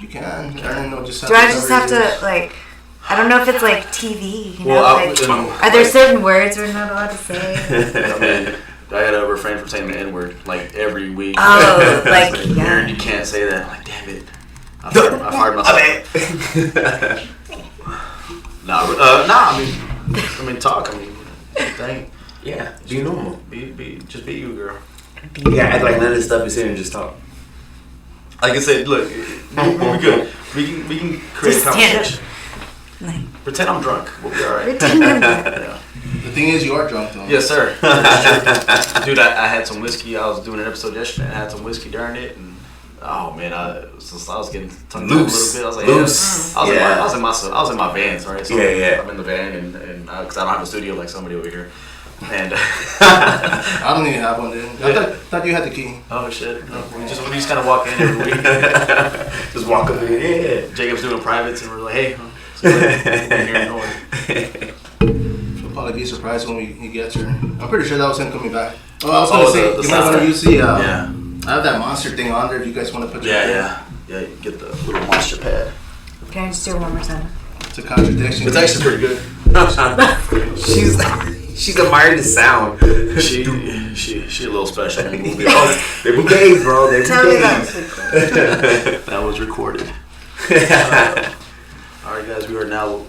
You can. I don't know. Just do I just have to like? I don't know if it's like TV. You know, well, are there certain words we're not allowed to say? I mean, I had to refrain from saying the N-word like every week. Oh, like yeah. Aaron, you can't say that. I'm like, damn it. I fired myself. I mean, talk. I mean, dang. Yeah, be normal. Just be you, girl. You gotta act like none of this stuff is here and just talk. Like I said, look, we're good. We can create a conversation. Pretend I'm drunk. We'll be alright. Yeah. The thing is, you are drunk, though. Yes, sir. Dude, I had some whiskey. I was doing an episode yesterday and I had some whiskey during it. And oh, man, I was getting tongue tied a little bit. I was like, loose. Yeah. I was in my vans, right? So yeah. I'm in the van and because I don't have a studio like somebody over here. And I don't even have one, dude. I thought you had the key. Oh shit! No, we just kind of walk in every week. Just walk up in. Yeah. Jacob's doing privates and we're like, hey. So She'll probably be surprised when he gets her. I'm pretty sure that was him coming back. Oh, I was gonna say the you might want to use the. Yeah. I have that monster thing on there if you guys want to put your. Yeah. You get the little monster pad. Can I just do it one more time? It's a contradiction. It's actually pretty good. She's admired the sound. She a little special in the movie. They're bouquets, bro. They're Tell me bouquets. That was recorded. All right, guys, we are now.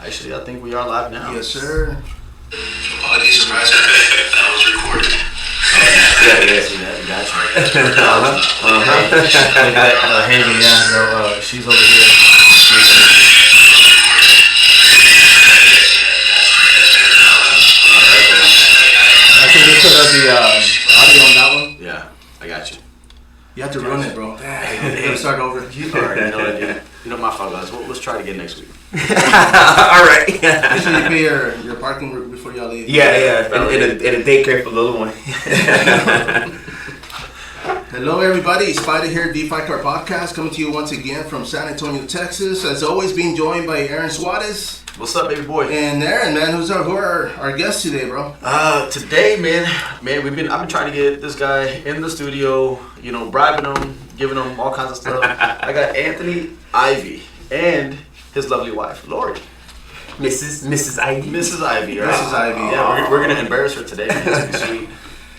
Actually, I think we are live now. Yes, sir. Apologies, surprise. That was recorded. Gotcha. Haven, she's over here. I think we put up the audio on that one. Yeah, I got you. You have to run it, bro. You gotta start over. All right, you know my fault, guys. Let's try it again next week. All right. Make sure you pay your parking before y'all leave. Yeah. In a daycare for the little one. Hello, everybody. It's sPidA here, DeFi Car Podcast, coming to you once again from San Antonio, Texas. As always, being joined by Aaron Suarez. What's up, baby boy? And Aaron, man, who are our guests today, bro? Today, man, I've been trying to get this guy in the studio, bribing him, giving him all kinds of stuff. I got Anthony Ivy and his lovely wife, Laurie. Mrs. Ivy. Mrs. Ivy, right? Mrs. Ivy. Yeah, we're gonna embarrass her today. Man. It's gonna be sweet.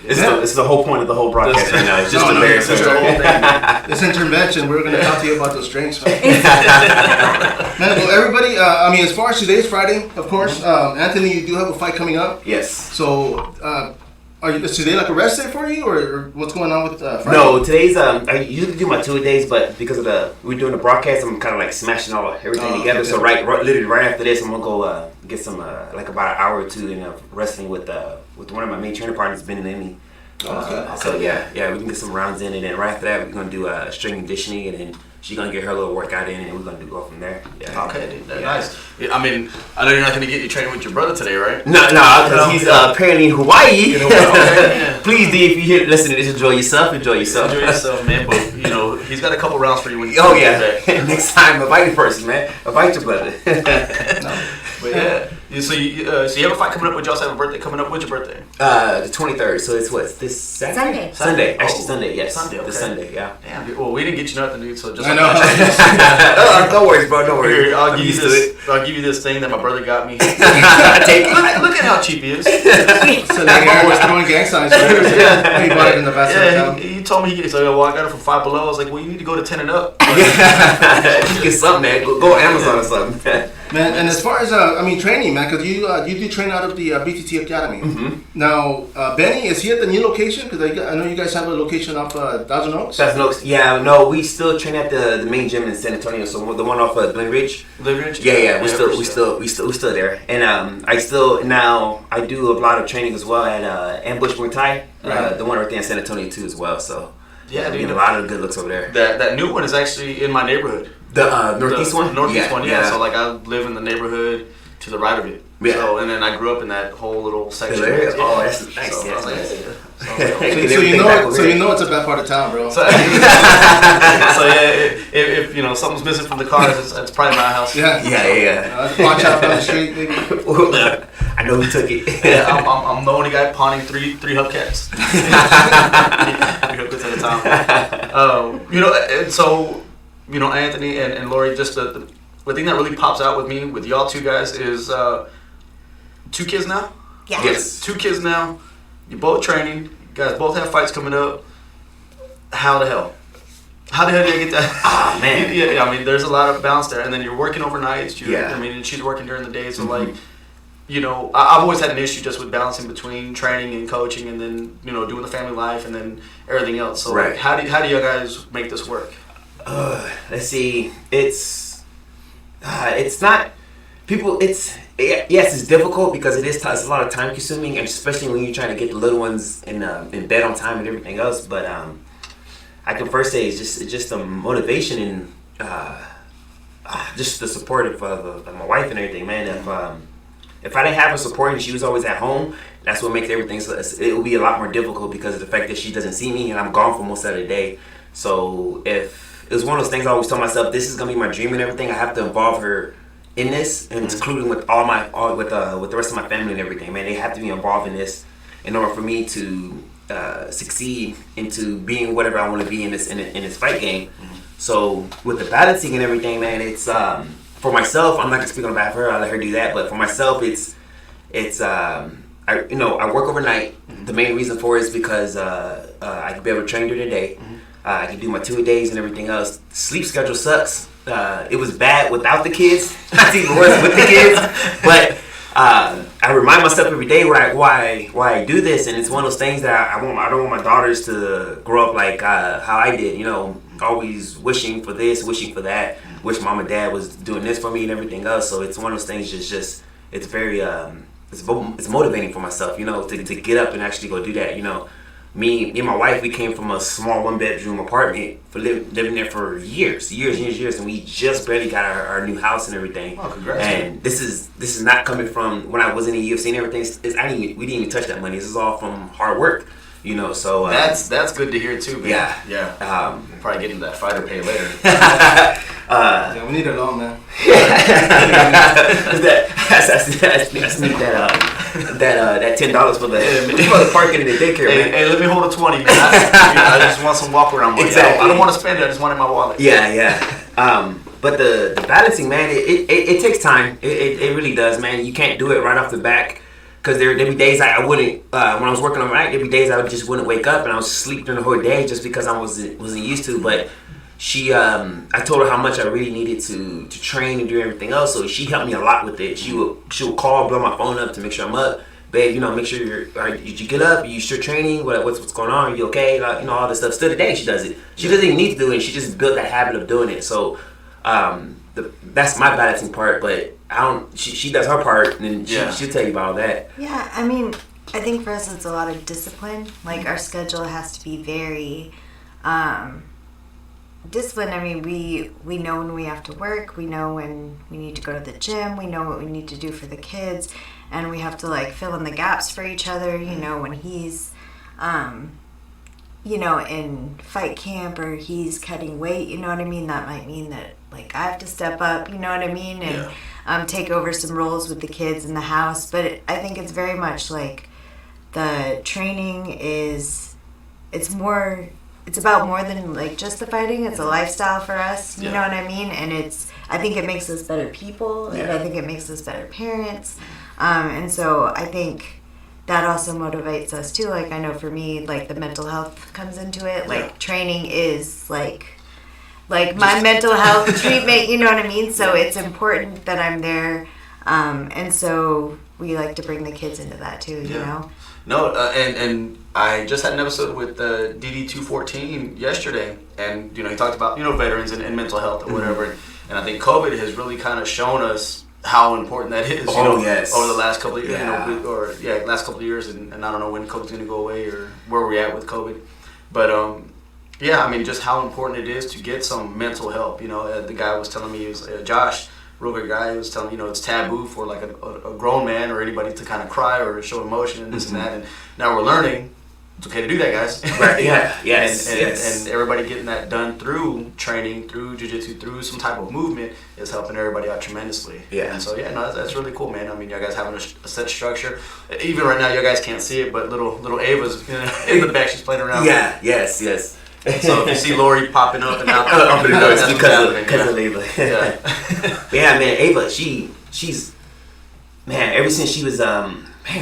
It's the whole point of the whole broadcast right now. It's just embarrassing. It's the whole thing. This intervention, we're going to talk to you about those drinks, man. Well, everybody, as far as today's Friday, of course, Anthony, you do have a fight coming up. Yes. So, is today like a rest day for you, or what's going on with Friday? No, today's I usually do my 2 days, but because of we're doing the broadcast, I'm kind of like smashing everything together. Okay. So literally right after this, I'm gonna go get some like about an hour or two in wrestling with one of my main trainer partners, Ben and Amy. So yeah, we can get some rounds in, and then right after that, we're gonna do strength and conditioning, and then she's gonna get her little workout in, and we're gonna go from there. Yeah. Okay, dude, nice. Yeah, I mean, I know you're not gonna get you training with your brother today, right? No, because he's apparently in Hawaii. Okay. Please, D, if you hear, listen to this, enjoy yourself, man. But he's got a couple rounds for you when you get back. Next time, invite the person, man. Invite your brother. But yeah. So you have a fight coming up? Would you also have a birthday coming up? What's your birthday? The 23rd. So it's this Saturday? Sunday. Actually, Sunday. Yes. Sunday. Okay. This Sunday. Yeah. Damn. Well, we didn't get you nothing, dude. So just. I know. Don't worry, bro. Don't worry. Here, I'll give you this thing that my brother got me. Look at how cheap he is. So like always throwing gang signs. Yeah. He bought it in the best hotel. He told me I got it from Five Below. I was like, well, you need to go to 10 and Up. Get something, man. Go on Amazon or something. Man, and as far as training, man, because you do train out of the BTT Academy. Mm-hmm. Now, Benny, is he at the new location? Because I know you guys have a location off Thousand Oaks. Thousand Oaks. Yeah, no, we still train at the main gym in San Antonio. So the one off Glen Ridge. Glen Ridge. Yeah, we're still there. And I do a lot of training as well at Ambush Muay Thai, the one right there in San Antonio too as well. So yeah, dude, a lot of good looks over there. That new one is actually in my neighborhood. The northeast one? Northeast one, yeah. So like I live in the neighborhood to the right of it. Yeah. So, and then I grew up in that whole little section. Oh, that's nice. So, yeah. So you know it's a bad part of town, bro. So if something's missing from the cars, it's probably my house. Yeah. Watch out down the street, maybe. I know who took it. Yeah, I'm the only guy pawning three hubcaps. 3 hubcaps at a time. And so Anthony and Laurie, just the thing that really pops out with me with y'all two guys is 2 kids now. Yeah. Yes. 2 kids now. You're both training. You guys both have fights coming up. How the hell did you get that? Ah, man. Yeah, I mean, there's a lot of balance there, and then you're working overnights. Yeah. I mean, and she's working during the day, so like, I've always had an issue just with balancing between training and coaching, and then doing the family life, and then everything else. So Right. like, how do you guys make this work? Let's see. It's not people. It's difficult because it's a lot of time consuming, and especially when you're trying to get the little ones in bed on time and everything else. But I can first say it's just the motivation and just the support of my wife and everything, man. If I didn't have her support and she was always at home, that's what makes everything. So it would be a lot more difficult because of the fact that she doesn't see me and I'm gone for most of the day. So if it was one of those things, I always tell myself, this is gonna be my dream and everything. I have to involve her in this, and including with with the rest of my family and everything. Man, they have to be involved in this in order for me to succeed into being whatever I want to be in this fight game. So with the balancing and everything, man, it's for myself. I'm not gonna speak on behalf of her. I'll let her do that. But for myself, it's I work overnight. The main reason for it is because I can be able to train during the day. I can do my 2-a-days and everything else. Sleep schedule sucks. It was bad without the kids. It's even worse with the kids. But I remind myself every day why I do this, and it's one of those things that I don't want my daughters to grow up like how I did. Always wishing for this, wishing for that. Wish mom and dad was doing this for me and everything else. So it's one of those things. Just it's very it's motivating for myself. To get up and actually go do that. Me and my wife, we came from a small 1-bedroom apartment for living there for years, and we just barely got our new house and everything. Oh, congrats! And this is not coming from when I was in the UFC and everything. We didn't even touch that money. This is all from hard work, So that's good to hear too, man. Yeah. Probably getting that fighter pay later. Yeah, we need a loan, man. That's me that $10 for the parking and the daycare. Hey, let me hold a 20, man. I just want some walk around money. Exactly. I don't want to spend it. I just want it in my wallet. Yeah. But the balancing, man, it takes time. It really does, man. You can't do it right off the back. Because there'd be days I wouldn't, when I was working overnight, there'd be days I just wouldn't wake up and I was asleep during the whole day just because I wasn't used to. But she, I told her how much I really needed to train and do everything else. So she helped me a lot with it. She would call, blow my phone up to make sure I'm up. Babe, make sure did you get up? You sure training? What's going on? Are you okay? All this stuff. Still today she does it. She doesn't even need to do it. She just built that habit of doing it. So that's my balancing part, but she does her part, and she'll tell you about all that. Yeah, I mean, I think for us it's a lot of discipline. Like, our schedule has to be very disciplined. I mean, we know when we have to work, we know when we need to go to the gym, we know what we need to do for the kids, and we have to fill in the gaps for each other. When he's in fight camp or he's cutting weight, you know what I mean? That might mean that I have to step up, you know what I mean? And take over some roles with the kids in the house. But I think it's very much the training it's about more than just the fighting. It's a lifestyle for us, you know what I mean? And I think it makes us better people, and I think it makes us better parents. And so I think that also motivates us too. I know for me, the mental health comes into it. Training is my mental health treatment, you know what I mean? So it's important that I'm there. And so we like to bring the kids into that too, you know? No, and I just had an episode with DD214 yesterday, and he talked about veterans and mental health or whatever, and I think COVID has really kind of shown us how important that is. Yes. Over the last couple of years, last couple of years, and I don't know when COVID's going to go away or where we're at with COVID, but I mean, just how important it is to get some mental help. The guy was telling me, he was Josh, real good guy, was telling me, it's taboo for a grown man or anybody to kind of cry or show emotion and this and that. And now we're learning it's okay to do that, guys. Right. Yeah. Yes. And everybody getting that done through training, through jiu-jitsu, through some type of movement is helping everybody out tremendously. Yeah. And so that's really cool, man. I mean, you guys having a set structure. Even right now, you guys can't see it, but little Ava's in the back. She's playing around. Yeah. Yes. So if you see Laurie popping up and out, it's because of yeah. Ava. Yeah. Yeah, man, Ava, she's man. Ever since she was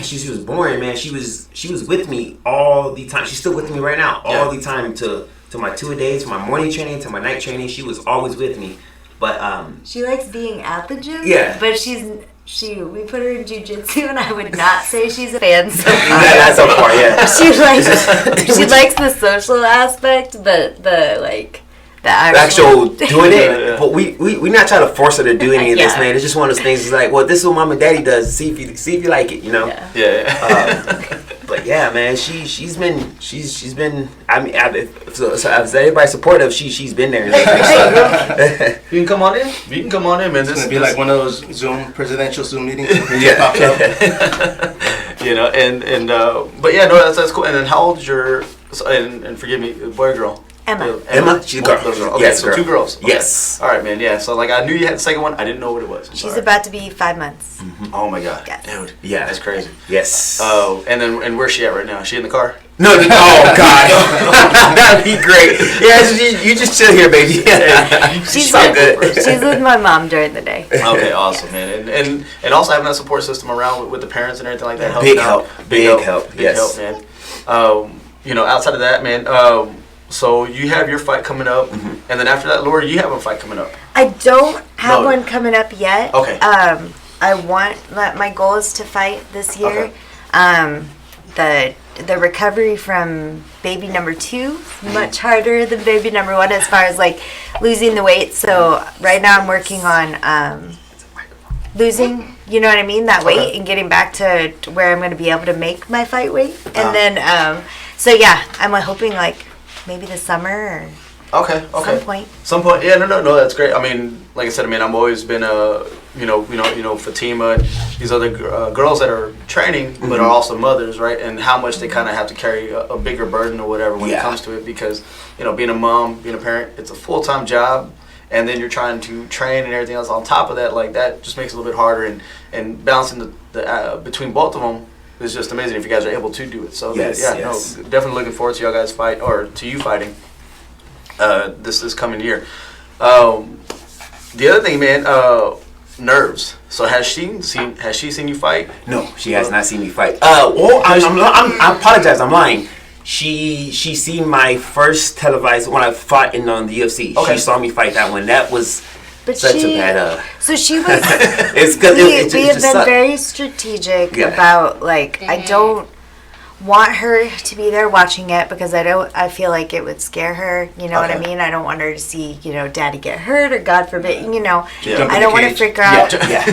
she was born, man. She was with me all the time. She's still with me right now, all the time to my 2-a-days, to my morning training, to my night training. She was always with me. But she likes being at the gym. Yeah. But we put her in jiu-jitsu, and I would not say she's a fan so far. That's so far, yeah. She likes the social aspect, but the actual doing it. But we not trying to force her to do any of this, man. It's just one of those things. It's like, well, this is what mom and daddy does. See if you like it, you know. Yeah. But yeah, man, she's been. I mean, so if everybody's supportive, she's been there. You can come on in. You can come on in, man. It's gonna be like one of those presidential Zoom meetings. Yeah. You know, but yeah, no, that's cool. And then how old is your? And forgive me, boy or girl? Emma. She's a girl. Okay, Yes, so girl. 2 girls. Okay. Yes. All right, man. Yeah. So like I knew you had the second one. I didn't know what it was. She's about to be 5 months. Oh my god, Yes. dude. Yeah. That's crazy. Yes. Oh, and where's she at right now? Is she in the car? No. Oh God. That'd be great. Yeah, you just chill here, baby. She's so good. She's with my mom during the day. Okay, awesome, man. And also having that support system around with the parents and everything like that helps. Big out. help. Big help. Big Yes. help, man. You know, outside of that, man. So you have your fight coming up, and then after that, Laurie, you have a fight coming up. I don't have one coming up yet. Okay. My goal is to fight this year. Okay. The recovery from baby number 2 is much harder than baby number 1 as far as like losing the weight. So right now I'm working on losing, you know what I mean, that weight and getting back to where I'm going to be able to make my fight weight. And then, so yeah, I'm hoping like maybe this summer or Okay. Some point. Yeah, no, that's great. I mean, like I said, I've always been Fatima and these other girls that are training, but are also mothers, right? And how much they kind of have to carry a bigger burden or whatever when it comes to it, because being a mom, being a parent, it's a full-time job, and then you're trying to train and everything else on top of that. Like that just makes it a little bit harder, and balancing the between both of them is just amazing if you guys are able to do it. So no, definitely looking forward to y'all guys fight, or to you fighting this coming year. The other thing, man, nerves. So has she seen you fight? No, she has not seen me fight. I apologize. I'm lying. She seen my first televised when I fought in the UFC. Okay. She saw me fight that one. That was such a bad. So she was. It's because we have been very strategic about I don't want her to be there watching it because I feel like it would scare her, you know what I mean? I don't want her to see, daddy get hurt or God forbid, I don't want to freak her out.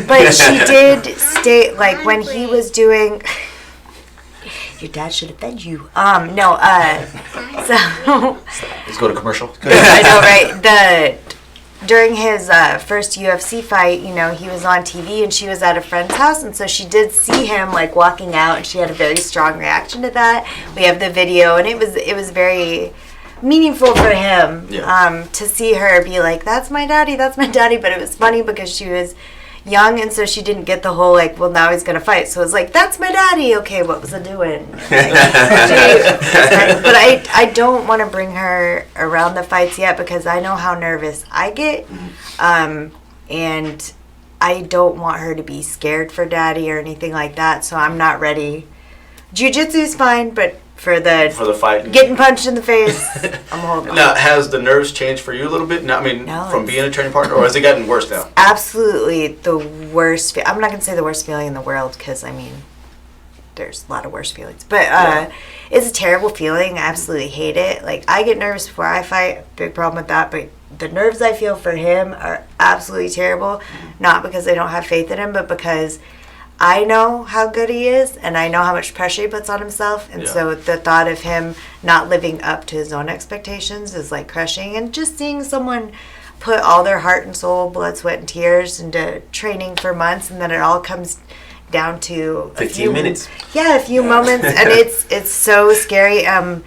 But she did state, when he was doing, your dad should have fed you. So. Let's go to commercial. I know, right? During his first UFC fight, he was on TV and she was at a friend's house, and so she did see him walking out, and she had a very strong reaction to that. We have the video, and it was very meaningful for him to see her be like, "That's my daddy," but it was funny because she was young, and so she didn't get the whole well, now he's gonna fight, so it was that's my daddy. Okay, what was I doing? But I don't want to bring her around the fights yet because I know how nervous I get, and I don't want her to be scared for daddy or anything like that, so I'm not ready. Jiu-jitsu's fine, but for the fight, getting punched in the face, I'm holding on. Now, has the nerves changed for you a little bit? No, from being a training partner, or has it gotten worse now? Absolutely the worst. I'm not going to say the worst feeling in the world because, there's a lot of worse feelings. But it's a terrible feeling. I absolutely hate it. I get nervous before I fight. Big problem with that. But the nerves I feel for him are absolutely terrible. Not because I don't have faith in him, but because I know how good he is, and I know how much pressure he puts on himself, and so the thought of him not living up to his own expectations is crushing. And just seeing someone put all their heart and soul, blood, sweat, and tears into training for months, and then it all comes down to 15 minutes. Yeah, a few moments, and it's so scary. And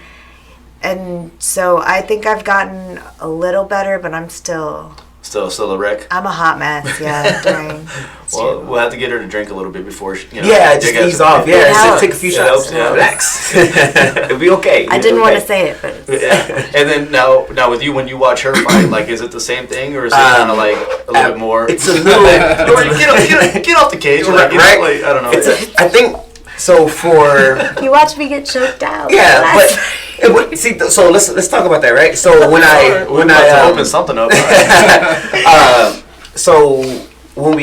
so I think I've gotten a little better, but I'm still Still a wreck. I'm a hot mess. Yeah, during. Well, we'll have to get her to drink a little bit before she, just ease off. Yeah, so take a few shots. Yeah. Relax. It'll be okay. I didn't want to say it, but. And then now with you, when you watch her fight, like, is it the same thing, or is it kind of like a little bit more? It's a little. Get off the cage, like, right? Like, I don't know. I think so. For You watced me get choked out. yeah, but see, so let's talk about that, right? So when I open something up. So when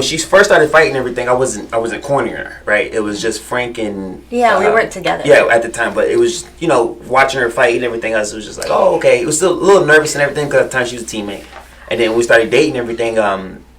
she first started fighting and everything, I wasn't cornering her, right? It was just Frank and we weren't together. Yeah, at the time, but it was watching her fight and everything else. It was just like, oh, okay. It was still a little nervous and everything because at the time she was a teammate, and then we started dating and everything.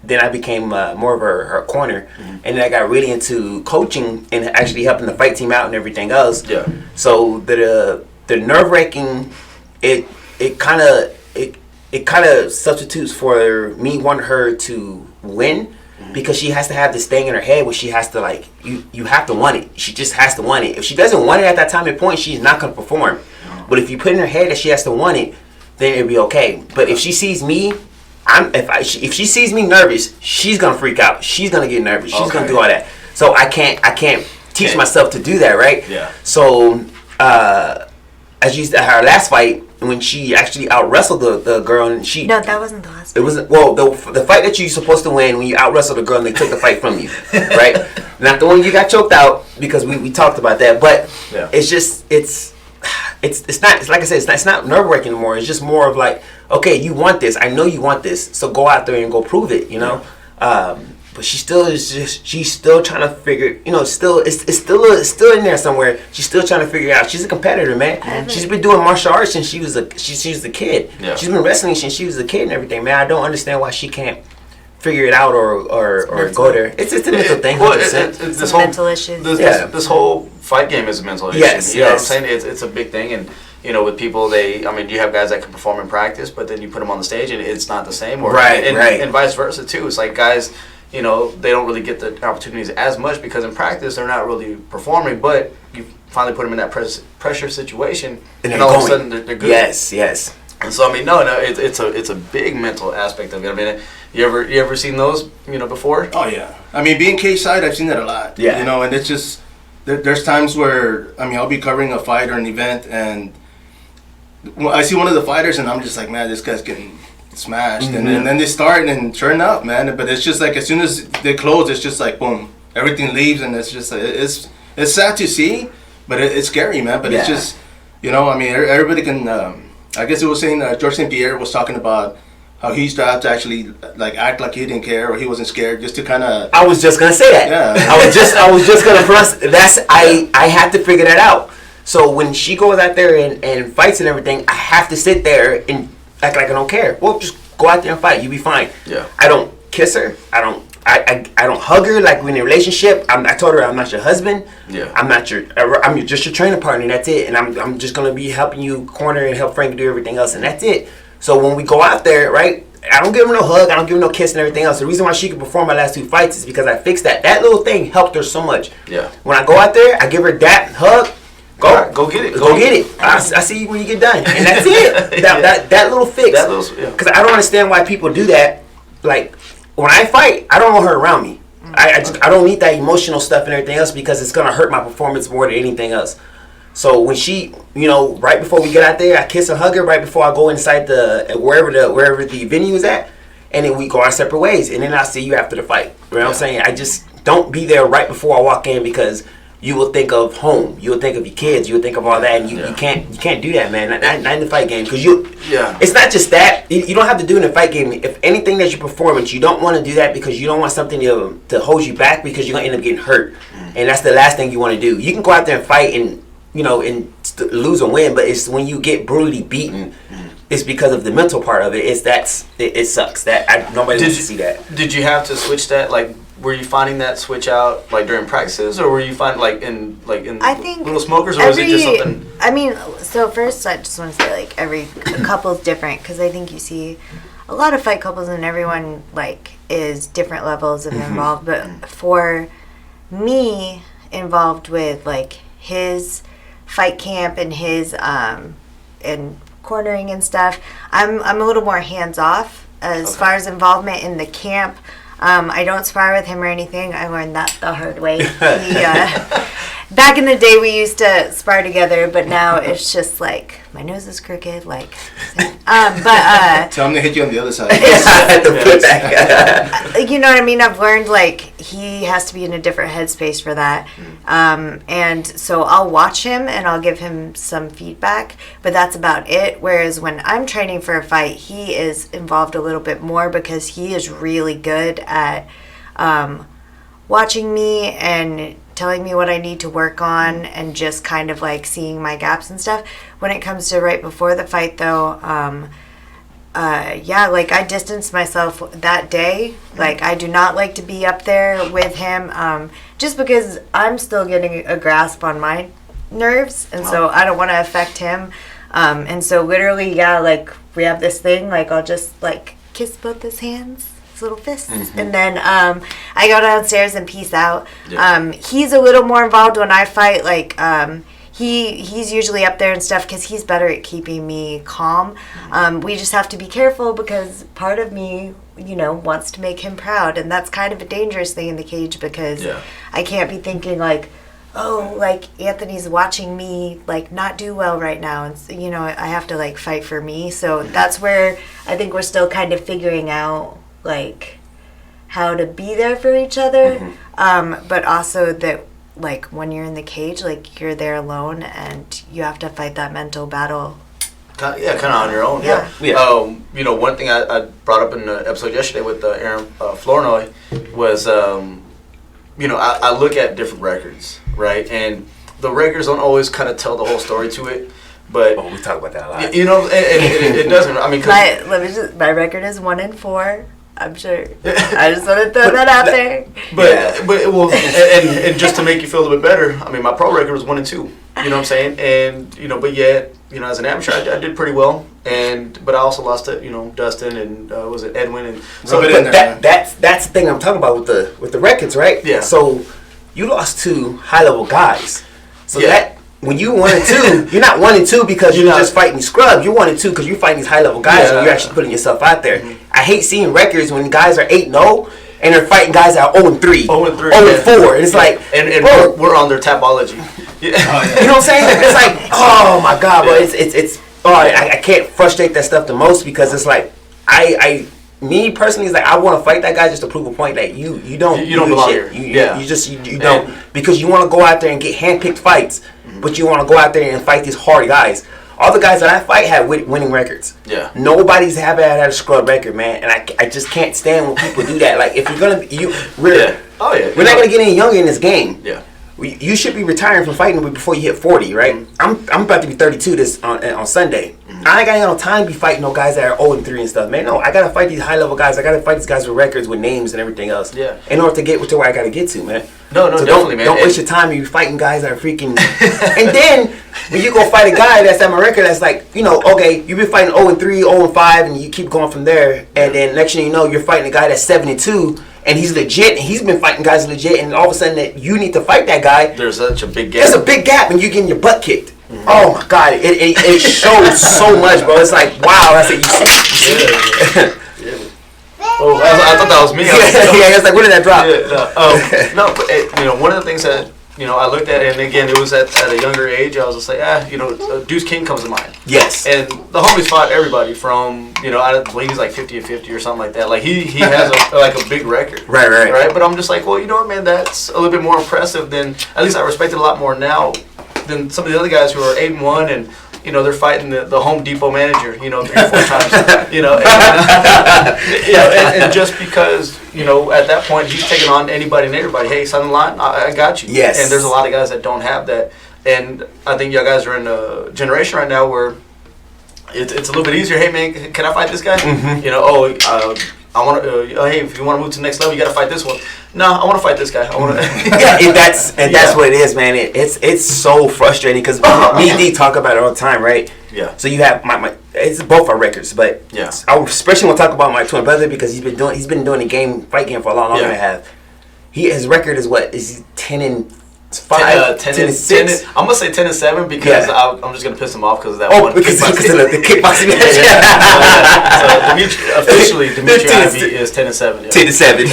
Then I became more of her corner, and then I got really into coaching and actually helping the fight team out and everything else. Yeah. So the nerve-wracking, it kind of substitutes for me wanting her to win, because she has to have this thing in her head where she has to, like, you have to want it. She just has to want it. If she doesn't want it at that time and point, she's not going to perform. But if you put in her head that she has to want it, then it'll be okay. But if she sees me, if she sees me nervous, she's gonna freak out. She's gonna get nervous. She's gonna do all that. So I can't teach myself to do that, right? Yeah. So as you said, her last fight, when she actually out wrestled the girl, and she No, that wasn't the last. it wasn't, well, the fight that you're supposed to win when you out wrestle the girl and they took the fight from you, right? Not the one you got choked out, because we talked about that, but Yeah. it's just it's not, it's like I said, it's not nerve wracking anymore. It's just more of like, okay, you want this. I know you want this. So go out there and go prove it, But she's still trying to figure, it's still in there somewhere. She's still trying to figure it out. She's a competitor, man. She's been doing martial arts since she was a kid. Yeah. She's been wrestling since she was a kid and everything, man. I don't understand why she can't figure it out or go there. It's a mental thing. Well, 100%. this whole mental issue. This whole fight game is a mental issue. Yes, you know what I'm saying? It's a big thing, and with people, you have guys that can perform in practice, but then you put them on the stage and it's not the same. And vice versa too. It's like guys, they don't really get the opportunities as much because in practice they're not really performing, but you finally put them in that pressure situation, and all of a sudden they're good. Yes. And so it's a big mental aspect of it. I mean, you ever seen those before? Oh yeah. I mean, being cage side, I've seen that a lot. Yeah. And it's just there's times where I'll be covering a fight or an event, and I see one of the fighters, and I'm just like, man, this guy's getting smashed, and then they start, and sure enough, man. But it's just like as soon as they close, it's just like boom, everything leaves, and it's just like, it's sad to see, but it's scary, man. But it's just everybody can. I guess it was saying George St. Pierre was talking about how he used to have to actually like act like he didn't care or he wasn't scared, just to kind of. I was just gonna say that. Yeah. I was just gonna press. I had to figure that out. So when she goes out there and fights and everything, I have to sit there and act like I don't care. Well, just go out there and fight. You'll be fine. Yeah. I don't kiss her. I don't hug her like we're in a relationship. I told her I'm not your husband. Yeah. I'm just your training partner. That's it. And I'm just gonna be helping you corner and help Frank do everything else, and that's it. So when we go out there, right? I don't give her no hug. I don't give her no kiss and everything else. The reason why she could perform my last two fights is because I fixed that. That little thing helped her so much. Yeah. When I go out there, I give her that hug. Go get it. Go get it. I see you when you get done, and that's it. That little fix. Because I don't understand why people do that. Like when I fight, I don't want her around me. I don't need that emotional stuff and everything else because it's gonna hurt my performance more than anything else. So when she, right before we get out there, I kiss and hug her right before I go inside wherever the venue is at, and then we go our separate ways, and then I see you after the fight. You know what I'm saying? I just don't be there right before I walk in because you will think of home, you will think of your kids, you will think of all that, and you can't do that, man. Not in the fight game, because it's not just that. You don't have to do it in a fight game. If anything that you performance, you don't want to do that because you don't want something to hold you back because you're gonna end up getting hurt, and that's the last thing you want to do. You can go out there and fight and lose or win, but it's when you get brutally beaten, it's because of the mental part of it. It sucks. Nobody wants to see that. Did you have to switch that? Like, were you finding that switch out like during practices, or were you finding like in I think Little Smokers, or was it just something? I mean, so first I just want to say like every couple's different because I think you see a lot of fight couples and everyone like is different levels of involved. But for me, involved with like his fight camp and his and cornering and stuff, I'm a little more hands off as far as involvement in the camp, I don't spar with him or anything. I learned that the hard way. Back in the day, we used to spar together, but now it's just like my nose is crooked. Like, Tell him to hit you on the other side. You know what I mean? I've learned like he has to be in a different headspace for that, and so I'll watch him and I'll give him some feedback, but that's about it. Whereas when I'm training for a fight, he is involved a little bit more because he is really good at watching me and telling me what I need to work on and just kind of like seeing my gaps and stuff. When it comes to right before the fight though, like I distanced myself that day. Like I do not like to be up there with him just because I'm still getting a grasp on my nerves, and so I don't want to affect him. And so literally, like we have this thing, like I'll just like kiss both his hands, little fists, and then I go downstairs and peace out. He's a little more involved when I fight. Like he's usually up there and stuff because he's better at keeping me calm. We just have to be careful because part of me, wants to make him proud, and that's kind of a dangerous thing in the cage because I can't be thinking like, oh, like Anthony's watching me like not do well right now, and I have to like fight for me. So that's where I think we're still kind of figuring out like how to be there for each other, but also that like when you're in the cage, like you're there alone and you have to fight that mental battle. Kind of on your own. One thing I brought up in the episode yesterday with Aaron Flournoy was I look at different records, right, and the records don't always kind of tell the whole story to it. But we talk about that a lot. It doesn't. I mean, my record is 1-4. I'm sure. I just want to throw that out there. And just to make you feel a little bit better, I mean, my pro record was 1-2. You know what I'm saying? And but yet, as an amateur, I did pretty well. But I also lost to Dustin and was it Edwin and so. That's the thing I'm talking about with the records, right? Yeah. So you lost to high level guys. So that. When you 1-2, you're not 1-2 because you're just fighting scrubs. You're 1-2 because you're fighting these high level guys and you're actually putting yourself out there. I hate seeing records when guys are 8-0 and they're fighting guys that are 0-3, 0-4, and it's like, and we're on their tapology. You know what I'm saying? It's like, oh my god, but it's I can't frustrate that stuff the most because it's like me personally is like I want to fight that guy just to prove a point that you don't belong here. You don't, because you want to go out there and get handpicked fights, but you want to go out there and fight these hard guys. All the guys that I fight have winning records. Yeah. Nobody's ever had a scrub record, man, and I just can't stand when people do that. Like if you're gonna we're not gonna get any younger in this game. Yeah. You should be retiring from fighting before you hit 40, right? I'm about to be 32 this on Sunday. I ain't got no time to be fighting no guys that are 0-3 and stuff, man. No, I gotta fight these high level guys. I gotta fight these guys with records, with names and everything else. Yeah. In order to get to where I gotta get to, man. No, so definitely, man. Don't waste your time. You're fighting guys that are freaking. And then when you go fight a guy that's at my record, that's like, okay, you've been fighting 0-3, 0-5, and you keep going from there. And then next thing you know, you're fighting a guy that's 7-2. And he's legit, and he's been fighting guys legit, and all of a sudden that you need to fight that guy. There's such a big gap. There's a big gap, and you're getting your butt kicked. Oh my god, it shows so much, bro. It's like, wow. I said, you see? Oh, I thought that was me. It's like, where did that drop? But one of the things that I looked at, and again, it was at a younger age. I was just like, Deuce King comes to mind. Yes. And the homies fought everybody from, I believe he's like 50-50 or something like that. Like he has a big record. Right. But I'm just like, well, you know what, man, that's a little bit more impressive than, at least I respect it a lot more now than some of the other guys who are 8-1 and, they're fighting the Home Depot manager, 3 or 4 times, and just because, at that point he's taking on anybody and everybody. Hey, son in line, I got you. Yes. And there's a lot of guys that don't have that. And I think y'all guys are in a generation right now where it's a little bit easier. Hey, man, can I fight this guy? I want to. Hey, if you want to move to the next level, you got to fight this one. No, I want to fight this guy. I want to. That's what it is, man. It's so frustrating because me and D talk about it all the time, right? Yeah. So you have my it's both our records, but I especially want to talk about my twin brother because he's been doing the fight game for a lot longer than I have. His record is what? Is he 10-5? 10-6. I'm gonna say 10-7 because I'm just gonna piss him off because of that one. Because of the kickboxing match. So officially, Dimitri Ivy is 10-7. Yeah. 10-7.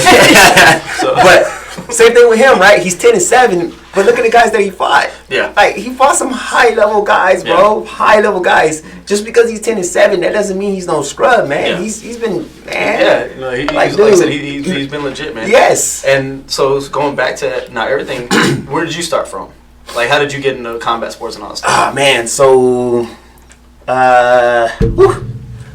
So. But same thing with him, right? He's 10-7. But look at the guys that he fought. Yeah. Like he fought some high level guys, bro. Yeah. High level guys. Just because he's 10-7, that doesn't mean he's no scrub, man. Yeah. He's been, man. Yeah. No, like I said, he's been legit, man. Yes. And so going back to now everything, where did you start from? Like, how did you get into combat sports and all that stuff? Ah, man. So,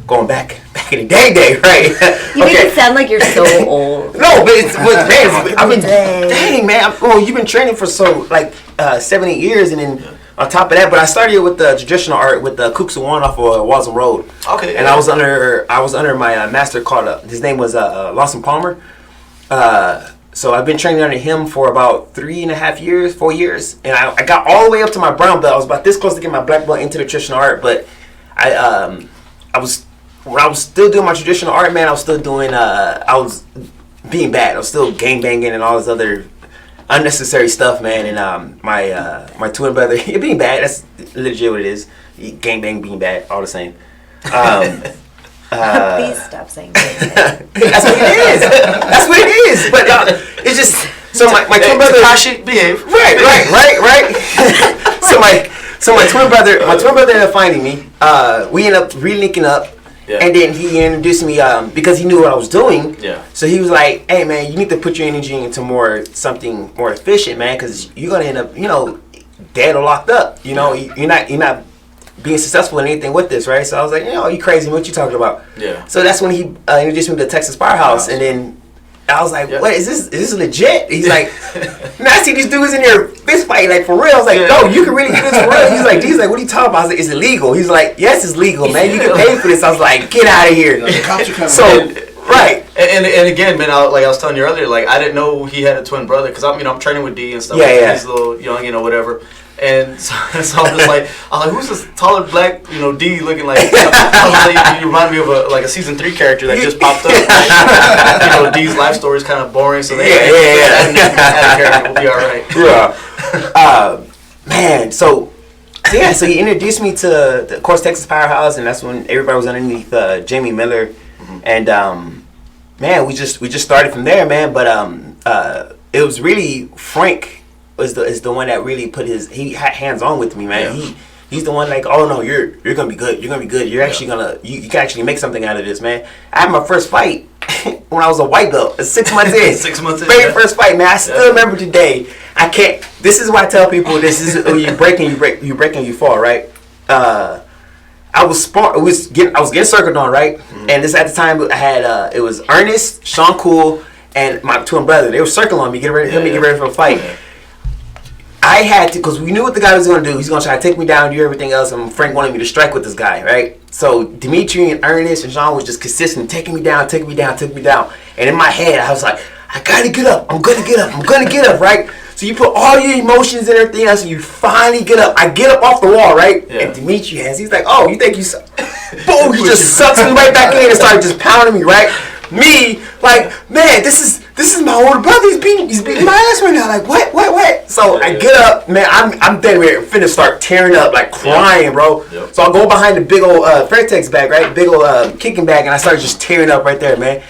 going back in the day, right? You make it sound like you're so old. No, man, I've been, dang, man. You've been training for 7-8 years, and then on top of that, but I started with the traditional art with the Kuksu One off of Walsham Road. Okay. And I was under my master called his name was Lawson Palmer. So I've been training under him for about 3.5 years, 4 years, and I got all the way up to my brown belt. I was about this close to get my black belt into the traditional art, but when I was still doing my traditional art, man, I was still doing I was being bad. I was still gang banging and all this other unnecessary stuff, man. And my twin brother, being bad, that's legit what it is. Gang bang, being bad, all the same. Please stop saying that. That's what it is. That's what it is. But it's just so my twin brother. Takashi, behave. Right. so my twin brother ended up finding me. We ended up re-linking up. Yeah. And then he introduced me because he knew what I was doing. Yeah. So he was like, "Hey man, you need to put your energy into something more efficient, man, because you're gonna end up, dead or locked up. You're not being successful in anything with this, right?" So I was like, "You crazy? What you talking about?" Yeah. So that's when he introduced me to the Texas Firehouse, and then I was like, "What is this? Is this legit?" He's like, "Man, I see these dudes in here fist fighting like for real." I was like, "No, you can really do this for real." He's like, "What are you talking about?" I was like, "It's illegal." He's like, "Yes, it's legal, man. You can pay for this." I was like, "Get out of here." The cops are coming. So right. And again, man, I was telling you earlier, like I didn't know he had a twin brother because I'm training with D and stuff. Yeah. He's a little young, whatever. And so I'm just like, who's this taller black, D looking like? You remind me of a season 3 character that just popped up. D's life story is kind of boring, so they add a character, we'll be all right. Yeah. Man, so he introduced me to the, of course, Texas Firehouse, and that's when everybody was underneath Jamie Miller, and man, we just started from there, man. But it was really Frank. Is the one that really he had hands on with me, man. Yeah. He's the one like, "Oh no, you're gonna be good. You're gonna be good. You're actually gonna you can actually make something out of this, man." I had my first fight when I was a white belt, 6 months in. 6 months in. Very first fight, man. I still remember today. I can't. This is why I tell people this is you break and you fall, right? I was getting circled on, right? Mm-hmm. And this at the time I had it was Ernest, Sean Cool, and my twin brother. They were circling on me, get ready for a fight. Yeah. I had to, because we knew what the guy was going to do. He's going to try to take me down, do everything else, and Frank wanted me to strike with this guy, right? So Dimitri and Ernest and Sean was just consistent, taking me down. And in my head, I was like, I got to get up. I'm going to get up, right? So you put all your emotions and everything else, and you finally get up. I get up off the wall, right? Yeah. And Dimitri he's like, "Oh, you think you suck?" Boom, he just sucks me right back in and started just pounding me, right? Me, like, man, this is my older brother. He's beating my ass right now. Like, what? So I get up, man. I'm dead ready, finna start tearing up, like crying, bro. Yep. So I go behind the big old Fairtex bag, right? Big old kicking bag, and I start just tearing up right there, man.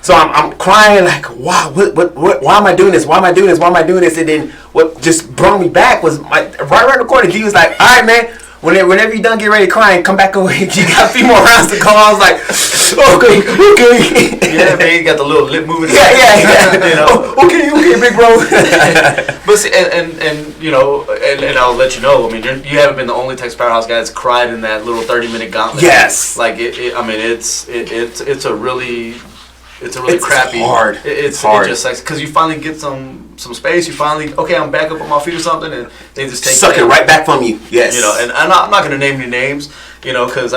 So I'm crying like, wow, what? Why am I doing this? Why am I doing this? And then what just brought me back was right around the corner. He was like, "All right, man. Whenever you done get ready crying, come back away. You got a few more rounds to go." I was like, okay. Yeah, man, you got the little lip moving. Yeah. Okay, big bro. But see, and I'll let you know. I mean, you haven't been the only Texas Powerhouse guy that's cried in that little 30-minute gauntlet. Yes. Like it's a really crappy. Hard. It's hard. It just sucks because you finally get some space. You finally I'm back up on my feet or something, and they just take suck it right back from you. Yes. And I'm not gonna name any names, because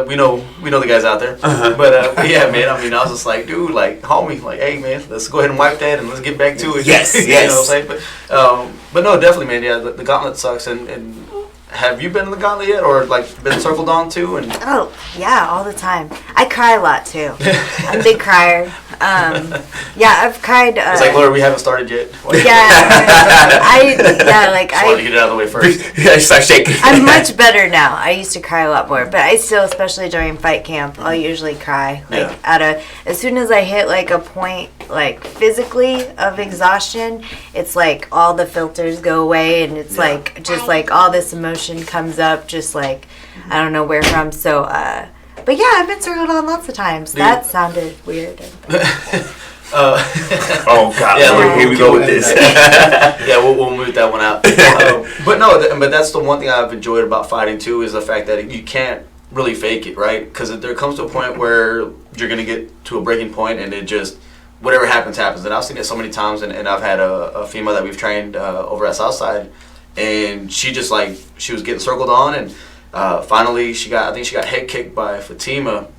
we know the guys out there. Uh-huh. But yeah, man. I mean, I was just like, dude, like, homie, like, hey, man, let's go ahead and wipe that and let's get back to it. Yes. You know what I'm saying? But no, definitely, man. Yeah, the gauntlet sucks. And have you been in the gauntlet yet, or like been circled on too? And oh yeah, all the time. I cry a lot too. I'm a big crier. Yeah, I've cried. It's like, Laura, we haven't started yet. I want to get it out of the way first. Yeah, start shaking. I'm much better now. I used to cry a lot more, but I still, especially during fight camp, I'll usually cry. Like as soon as I hit like a point, like physically of exhaustion, it's like all the filters go away, and it's like just like all this emotion comes up, just like I don't know where from. So, but yeah, I've been circled on lots of times. That sounded weird. Oh God! Yeah, here we go with this. Yeah, we'll move that one out. But no, but that's the one thing I've enjoyed about fighting too is the fact that you can't really fake it, right? Because there comes to a point where you're gonna get to a breaking point, and it just whatever happens. And I've seen it so many times, and I've had a female that we've trained over at Southside, and she just like she was getting circled on, and finally I think she got head kicked by Fatima.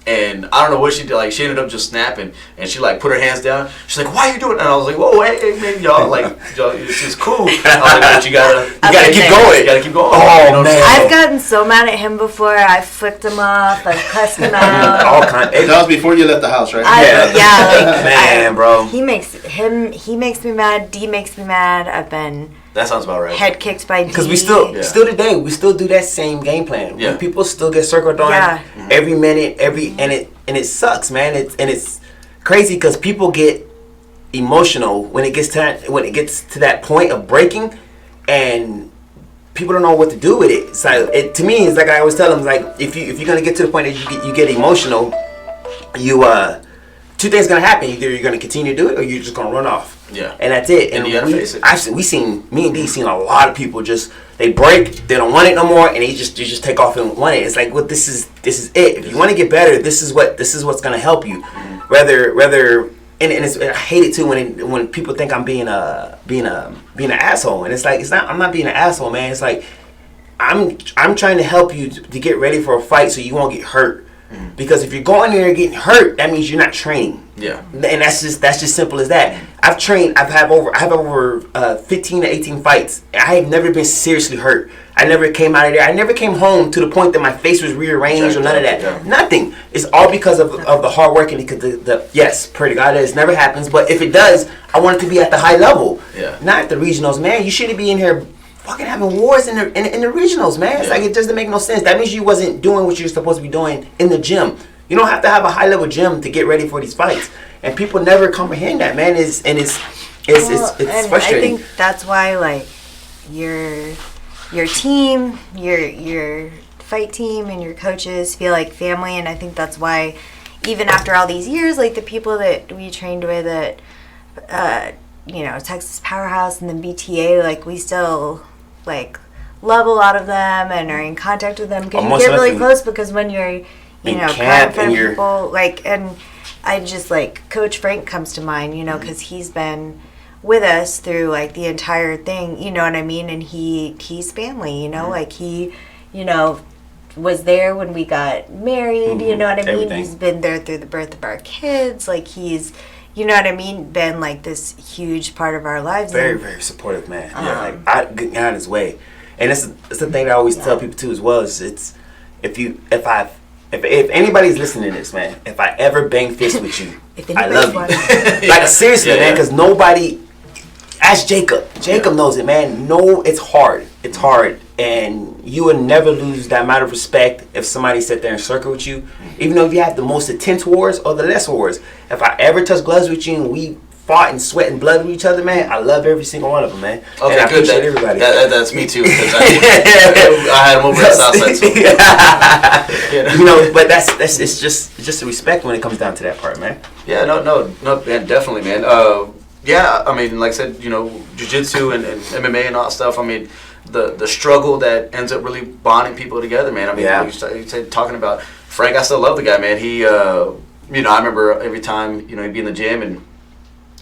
And I don't know what she did. Like she ended up just snapping, and she like put her hands down. She's like, "Why are you doing?" And I was like, "Whoa, hey, man, y'all like, it's cool." I was like, "But you gotta keep going. You gotta keep going." Oh, you know man. I've gotten so mad at him before. I flicked him off. I cussed him out. All kind. That was before you left the house, right? Man, bro. He makes me mad. D makes me mad. I've been That sounds about right. head kicked by D. Because we still today we still do that same game plan. Yeah. When people still get circled on every minute, and it sucks, man. It's crazy because people get emotional when it gets to that point of breaking, and people don't know what to do with it. So to me, it's like I always tell them, like if you're gonna get to the point that you get emotional, two things gonna happen. Either you're gonna continue to do it, or you're just gonna run off. Yeah. And that's it. And you gotta face it. Me and D seen a lot of people just they break, they don't want it no more, and they just take off and want it. It's like, well, this is it. If you want to get better, this is what's gonna help you. Mm-hmm. Whether and I hate it too when people think I'm being an asshole, and it's like it's not. I'm not being an asshole, man. It's like I'm trying to help you to get ready for a fight so you won't get hurt. Mm-hmm. Because if you're going there and getting hurt, that means you're not training. Yeah. And that's just simple as that. I've trained. I have over 15 to 18 fights. I have never been seriously hurt. I never came out of there. I never came home to the point that my face was rearranged or none of that. Yeah. Nothing. It's all because of the hard work and because yes, pray to God, it never happens. But if it does, I want it to be at the high level. Yeah. Not at the regionals, man. You shouldn't be in here fucking having wars in the regionals, man. It's like it doesn't make no sense. That means you wasn't doing what you're supposed to be doing in the gym. You don't have to have a high level gym to get ready for these fights, and people never comprehend that, man. It's frustrating. I think that's why like your team, your fight team, and your coaches feel like family, and I think that's why even after all these years, like the people that we trained with at Texas Powerhouse and then BTA, like we still like love a lot of them and are in contact with them because you get really close because when you're camp in front of people, like, and I just like Coach Frank comes to mind, because he's been with us through like the entire thing, you know what I mean, and he's family, like he was there when we got married, you know what I mean. Everything. He's been there through the birth of our kids, like he's, you know what I mean, been like this huge part of our lives. Very, very supportive, man. Like I get out of his way, and it's the thing that I always tell people too as well. Is if anybody's listening to this, man, if I ever bang fists with you, I love you. Like seriously, man, because nobody. Ask Jacob. Jacob knows it, man. No, it's hard. It's hard, and you will never lose that amount of respect if somebody sit there and circle with you, even though you have the most intense wars or the less wars. If I ever touch gloves with you and we fought and sweat and blood with each other, man, I love every single one of them, man. Okay, and I good. appreciate everybody. That's me too. I had him over at Southside. So. But it's just a respect when it comes down to that part, man. Yeah, no, man, definitely, man. Yeah, I mean, like I said, jiu-jitsu and MMA and all that stuff. I mean, the struggle that ends up really bonding people together, man. I mean, you said talking about Frank. I still love the guy, man. He, I remember every time, he'd be in the gym and,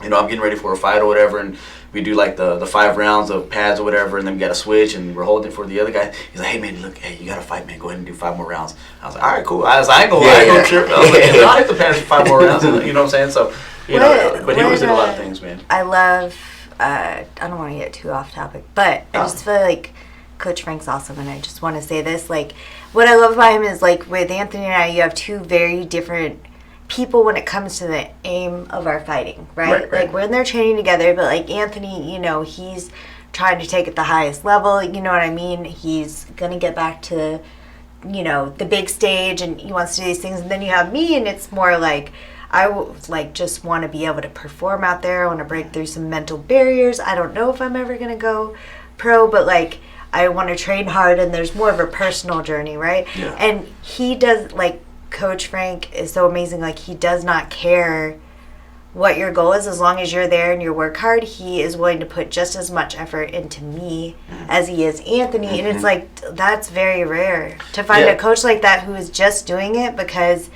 I'm getting ready for a fight or whatever, and we do like the 5 rounds of pads or whatever, and then we got to switch, and we're holding it for the other guy. He's like, hey, man, look, you got to fight, man. Go ahead and do 5 more rounds. I was like, all right, cool. I ain't gonna trip. I was like, I have to pass 5 more rounds, you know what I'm saying? So, but he was in a lot of things, man. I love, I don't want to get too off topic, but I just feel like Coach Frank's awesome, and I just want to say this, like, what I love about him is, like, with Anthony and I, you have 2 very different people when it comes to the aim of our fighting, right? Right. Like when they're training together, but like Anthony, he's trying to take it the highest level, you know what I mean? He's going to get back to, the big stage, and he wants to do these things. And then you have me, and it's more like, just want to be able to perform out there. I want to break through some mental barriers. I don't know if I'm ever going to go pro, but like, I want to train hard, and there's more of a personal journey, right? Yeah. And he does, like, Coach Frank is so amazing. Like, he does not care what your goal is as long as you're there and you work hard. He is willing to put just as much effort into me as he is Anthony. And it's like, that's very rare to find a coach like that who is just doing it because,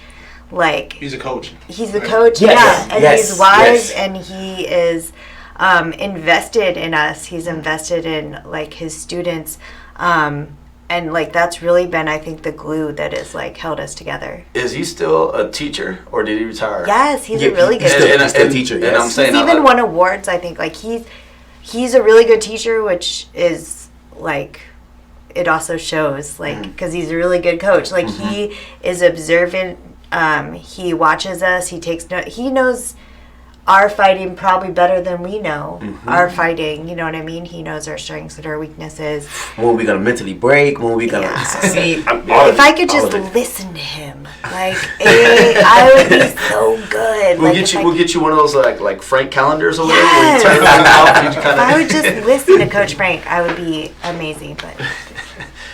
like, He's a coach. He's a coach, Yes. yeah. And Yes. he's wise, Yes. and he is invested in us. He's invested in, like, his students. And, like, that's really been, I think, the glue that has, like, held us together. Is he still a teacher, or did he retire? Yes, he's a really good He's teacher. still a teacher, And yes. I'm saying, He's even won awards, I think. Like, he's a really good teacher, which is, like, it also shows, like, because he's a really good coach. Like, he is observant. He watches us. He takes note. He knows our fighting probably better than we know our fighting. You know what I mean? He knows our strengths and our weaknesses. When we gonna mentally break? When we gonna Yeah. succeed? If I could just listen to him, like, I would be so good. We'll Like, get if you. I We'll could- get you one of those like Frank calendars over there. Yes. Where you turn it off and you If kind I of. would just listen to Coach Frank, I would be amazing. But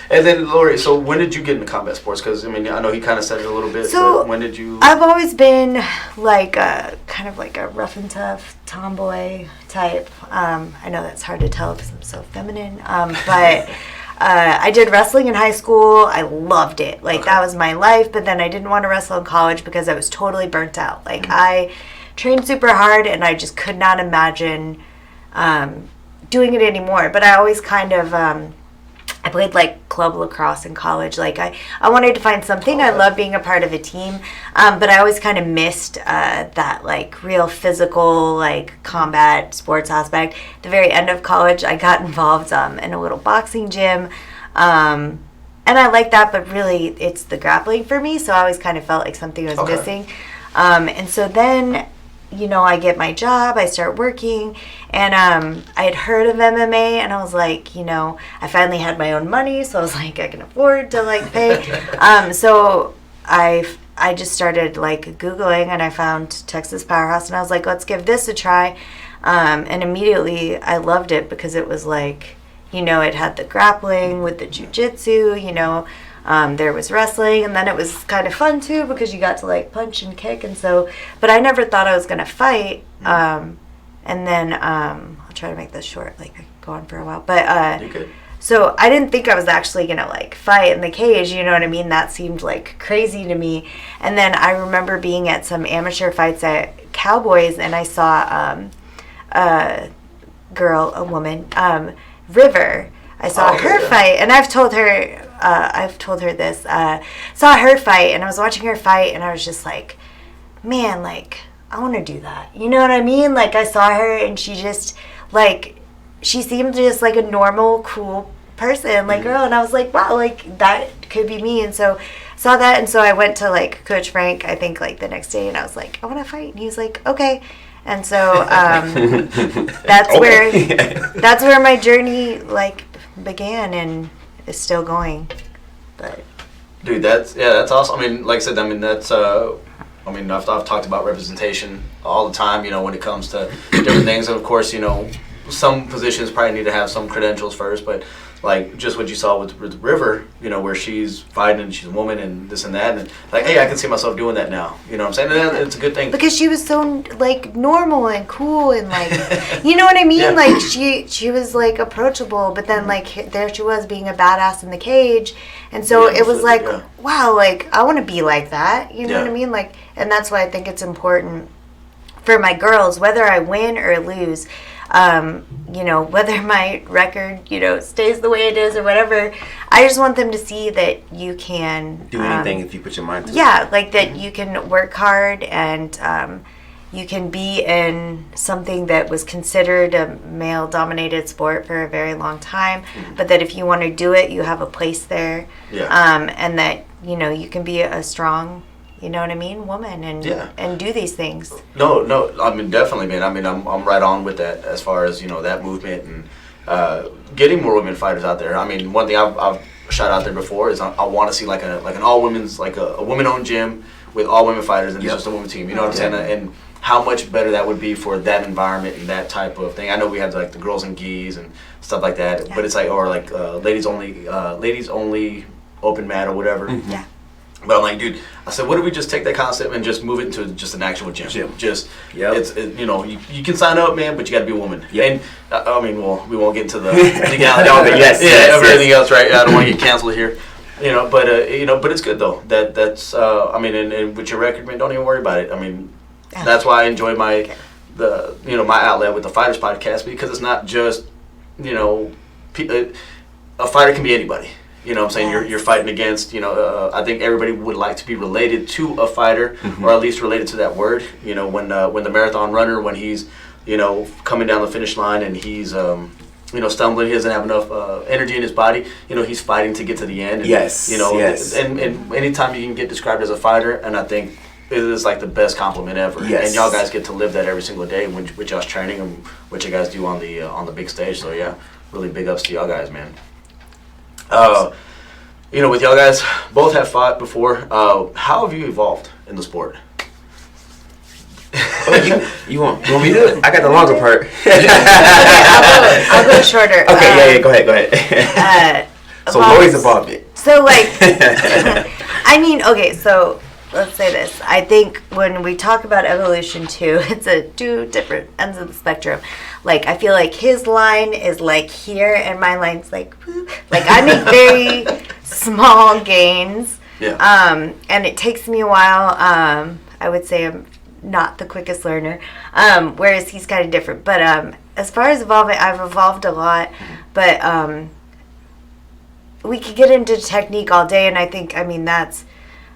And then Laurie, so when did you get into combat sports? Because I mean, I know he kind of said it a little bit. So, but when did you? I've always been like kind of like a rough and tough tomboy type. I know that's hard to tell because I'm so feminine. But I did wrestling in high school. I loved it. Like, that was my life. But then I didn't want to wrestle in college because I was totally burnt out. Like, I trained super hard, and I just could not imagine doing it anymore. But I always kind of I played like club lacrosse in college. Like, I wanted to find something. I love being a part of a team, but I always kind of missed that like real physical, like, combat sports aspect. At the very end of college, I got involved in a little boxing gym, and I like that. But really, it's the grappling for me. So I always kind of felt like something was missing, and so then, I get my job, I start working, and I had heard of MMA, and I was like, I finally had my own money, so I was like, I can afford to, like, pay. So I just started, like, Googling, and I found Texas Powerhouse, and I was like, let's give this a try. And immediately I loved it because it was like, it had the grappling with the jiu-jitsu, there was wrestling, and then it was kind of fun too because you got to, like, punch and kick, and so, but I never thought I was gonna fight. And then I'll try to make this short, like, I could go on for a while, but You could. so I didn't think I was actually gonna, like, fight in the cage. You know what I mean? That seemed like crazy to me. And then I remember being at some amateur fights at Cowboys, and I saw a woman, River. I saw her fight, and I've told her this. Saw her fight, and I was watching her fight, and I was just like, man, like, I want to do that. You know what I mean? Like, I saw her, and she just, like, she seemed just like a normal, cool person, like, girl, and I was like, wow, like, that could be me. And so saw that, and so I went to, like, Coach Frank, I think, like, the next day, and I was like, I want to fight. And he was like, okay. And so that's where my journey, like, began and is still going. But Dude, that's awesome. I mean, like I said, that's I've talked about representation all the time, when it comes to different things. And of course, some positions probably need to have some credentials first, but like just what you saw with River, where she's fighting and she's a woman and this and that, and like, hey, I can see myself doing that now. You know what I'm saying? And it's a good thing. because she was so, like, normal and cool and, like, you know what I mean? Yeah. Like, she was, like, approachable, but then, like, there she was being a badass in the cage. And so Yeah, it was like, yeah. wow, like, I want to be like that. You know Yeah. what I mean? Like, and that's why I think it's important for my girls, whether I win or lose, whether my record, stays the way it is or whatever, I just want them to see that you can Do anything if you put your mind to it. yeah, like that you can work hard and you can be in something that was considered a male-dominated sport for a very long time, but that if you want to do it, you have a place there. Yeah. And that, you can be a strong you know what I mean, woman, and Yeah. and do these things. No, I mean, definitely, man. I mean, I'm right on with that as far as, that movement and getting more women fighters out there. I mean, one thing I've shot out there before is I want to see like an all women's, like a women-owned gym with all women fighters and it's just a women team. You know what I'm saying? And how much better that would be for that environment and that type of thing. I know we have like the girls and geese and stuff like that, but it's like, or like ladies only open mat or whatever. Yeah. But I'm like, dude, I said, what if we just take that concept and just move it into just an actual gym? Just, you can sign up, man, but you got to be a woman. And I mean, well, we won't get into the legality of everything else, right? I don't want to get canceled here, but it's good though. That's I mean, and with your record, man, don't even worry about it. I mean, that's why I enjoy my outlet with the Fighters Podcast, because it's not just, a fighter can be anybody. You know what I'm saying? You're fighting against, I think everybody would like to be related to a fighter, or at least related to that word. When the marathon runner, when he's, coming down the finish line and he's, stumbling, he doesn't have enough energy in his body, he's fighting to get to the end. And, Yes. And anytime you can get described as a fighter, and I think it is like the best compliment ever. Yes. And y'all guys get to live that every single day with y'all's training and what you guys do on the big stage. So yeah, really big ups to y'all guys, man. With y'all guys, both have fought before. How have you evolved in the sport? You want me to do it? I got the longer part. I'll go shorter. Okay, go ahead. So Laurie's evolved. So like, I mean, okay, so let's say this. I think when we talk about evolution too, it's two different ends of the spectrum. Like, I feel like his line is like here and my line's like, whoop. Like I make very small gains. Yeah. And it takes me a while. I would say I'm not the quickest learner. Whereas he's kind of different. But as far as evolving, I've evolved a lot. But we could get into technique all day, and I think, I mean, that's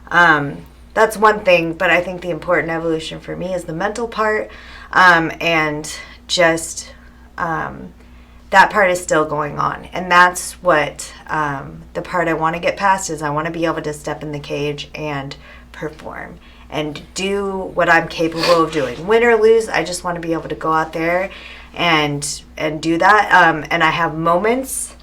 one thing, but I think the important evolution for me is the mental part, and just that part is still going on, and that's what the part I want to get past is I want to be able to step in the cage and perform and do what I'm capable of doing. Win or lose, I just want to be able to go out there and do that, and I have moments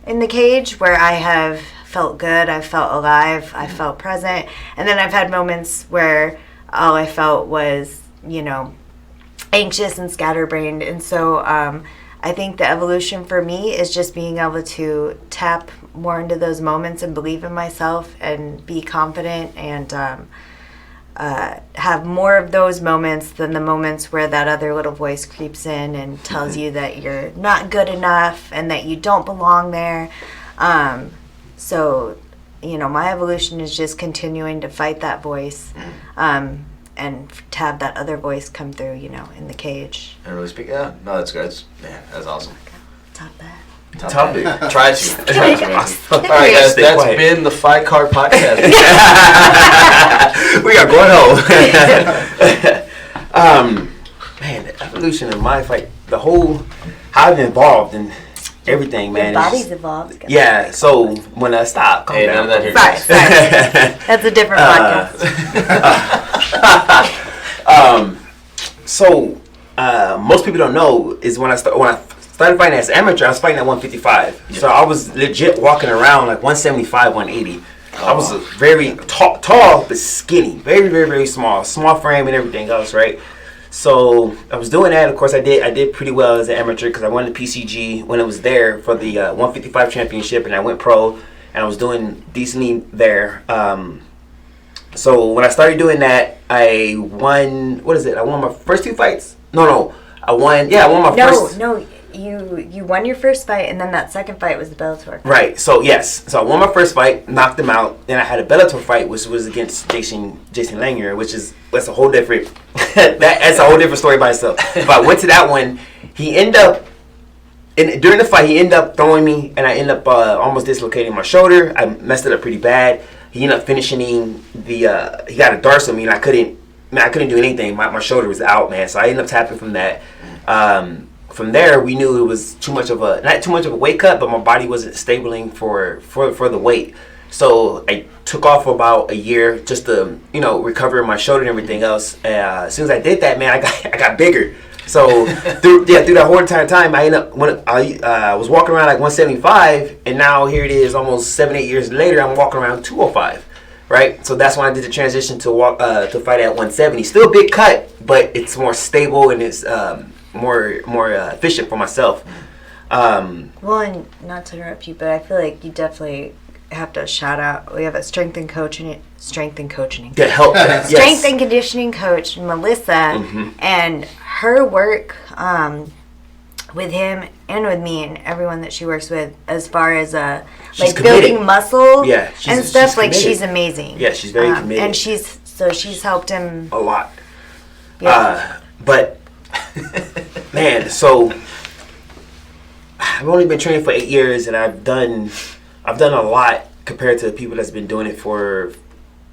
in the cage where I have felt good, I felt alive, I felt present, and then I've had moments where all I felt was, anxious and scatterbrained. And so I think the evolution for me is just being able to tap more into those moments and believe in myself and be confident and have more of those moments than the moments where that other little voice creeps in and tells you that you're not good enough and that you don't belong there. So, my evolution is just continuing to fight that voice, and to have that other voice come through, in the cage. And really speak. Yeah, no, that's good. That's awesome. Top that. Top it. Try to. All Alright guys, that's been the Fight Card Podcast. We are going home. Man, the evolution of my fight, the whole, how I've involved in everything, man. Your body's evolved. Yeah, so when I stop, calm down. None of that here. Sorry. That's a different podcast. Most people don't know is when I started fighting as an amateur, I was fighting at 155. Yeah. So I was legit walking around like 175, 180. I was very tall but skinny, very, very, very small frame and everything else, right? So I was doing that. Of course, I did pretty well as an amateur because I won the PCG when it was there for the 155 championship, and I went pro, and I was doing decently there. So when I started doing that, I won. What is it? I won my first two fights. No, I won. Yeah, I won my first. No. You won your first fight, and then that second fight was the Bellator fight. Right. So yes. So I won my first fight, knocked him out. Then I had a Bellator fight, which was against Jason Langer, that's a whole different. That's a whole different story by itself. But I went to that one. He ended up. During the fight, he ended up throwing me, and I ended up almost dislocating my shoulder. I messed it up pretty bad. He ended up finishing he got a darce on me, and I couldn't do anything. My shoulder was out, man. So I ended up tapping from that. From there, we knew it was not too much of a weight cut, but my body wasn't stabling for the weight. So I took off for about a year just to, recover my shoulder and everything else. As soon as I did that, man, I got bigger. So through that whole entire time, I ended up when I was walking around like 175, and now here it is, almost 7-8 years later, I'm walking around 205. Right, so that's when I did the transition to fight at 170. Still a big cut, but it's more stable and it's more efficient for myself. Well, and not to interrupt you, but I feel like you definitely have to shout out. We have a strength and conditioning. Yeah, help. Yes. Strength and conditioning coach, Melissa, and her work with him and with me and everyone that she works with, as far as She's building muscle and stuff. She's She's amazing. Yeah, she's very committed, and she's helped him a lot. Yeah. But man, so I've only been training for 8 years, and I've done a lot compared to the people that's been doing it for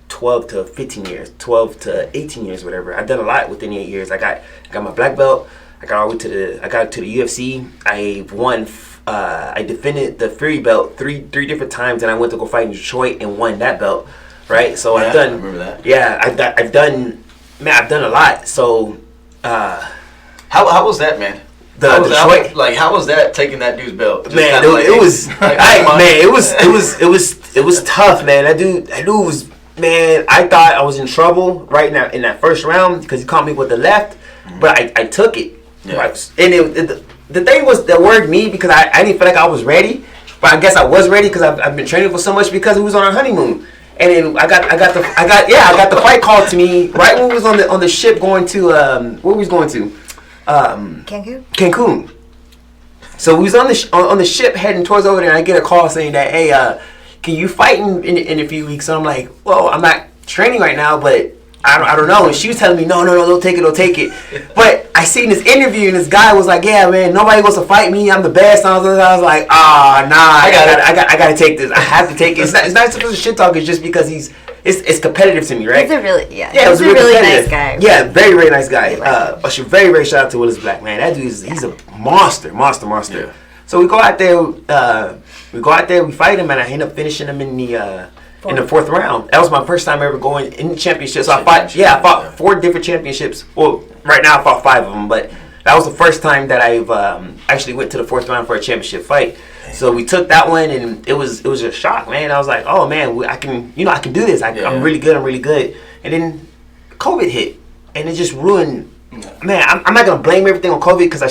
12 to 15 years, 12 to 18 years, whatever. I've done a lot within 8 years. I got my black belt. I got to the UFC. I won. I defended the Fury belt three different times, and I went to go fight in Detroit and won that belt. Right. So I've done. I remember that. Yeah, I've done. Man, I've done a lot. So. How was that, man? How was that taking that dude's belt? Just man, it was tough, man. That dude was, man. I thought I was in trouble right now in that first round because he caught me with the left, but I took it. Yeah. Right? And the thing was that worried me because I didn't feel like I was ready, but I guess I was ready because I've been training for so much because we was on our honeymoon. And then I got the fight called to me right when we was on the ship going to where we was going to Cancun. So we was on the ship heading towards over there, and I get a call saying that, hey, can you fight in a few weeks? So I'm like, well, I'm not training right now, but I don't know. And she was telling me, no, don't take it. But I seen this interview, and this guy was like, yeah, man, nobody wants to fight me. I'm the best. And I was like, I gotta take this. I have to take it. It's not because of shit talk. It's just because it's competitive to me, right? He's a really he's a really nice guy. Yeah, very, very nice guy. Like Very, very shout out to Willis Black, man. That dude he's a monster. Yeah. So we go out there, we fight him, and I end up finishing him in the fourth round. That was my first time ever going in the championship. So I fought 4 different championships. Well, right now I fought 5 of them, but that was the first time that I've actually went to the fourth round for a championship fight. So we took that one, and it was a shock, man. I was like, oh man, I can do this. I'm really good. And then COVID hit, and it just ruined. Man, I'm not gonna blame everything on COVID because I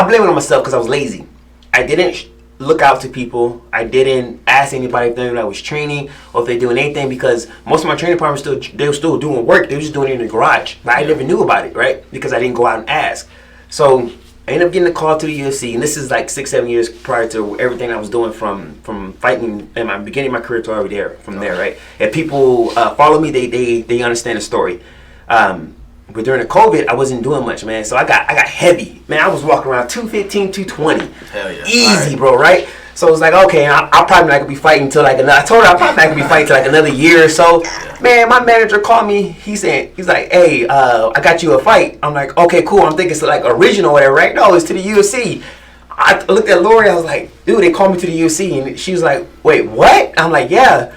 blame it on myself because I was lazy. I didn't look out to people. I didn't ask anybody if I was training or if they're doing anything because most of my training partners they were still doing work. They were just doing it in the garage, but I never knew about it, right? Because I didn't go out and ask. So I ended up getting a call to the UFC, and this is like 6-7 years prior to everything I was doing from fighting in my beginning of my career to over there from there, right? If people follow me, they understand the story. But during the COVID, I wasn't doing much, man. So I got heavy, man. I was walking around 215, 220, hell yeah, easy, right. Bro, right? So it was like, okay, I'll probably not gonna be fighting until like I told her I'm probably not gonna be fighting till like another year or so. Man, my manager called me. He's like, hey, I got you a fight. I'm like, okay, cool. I'm thinking it's like original or whatever, right? No, it's to the UFC. I looked at Laurie. I was like, dude, they called me to the UFC, and she was like, wait, what? I'm like, yeah.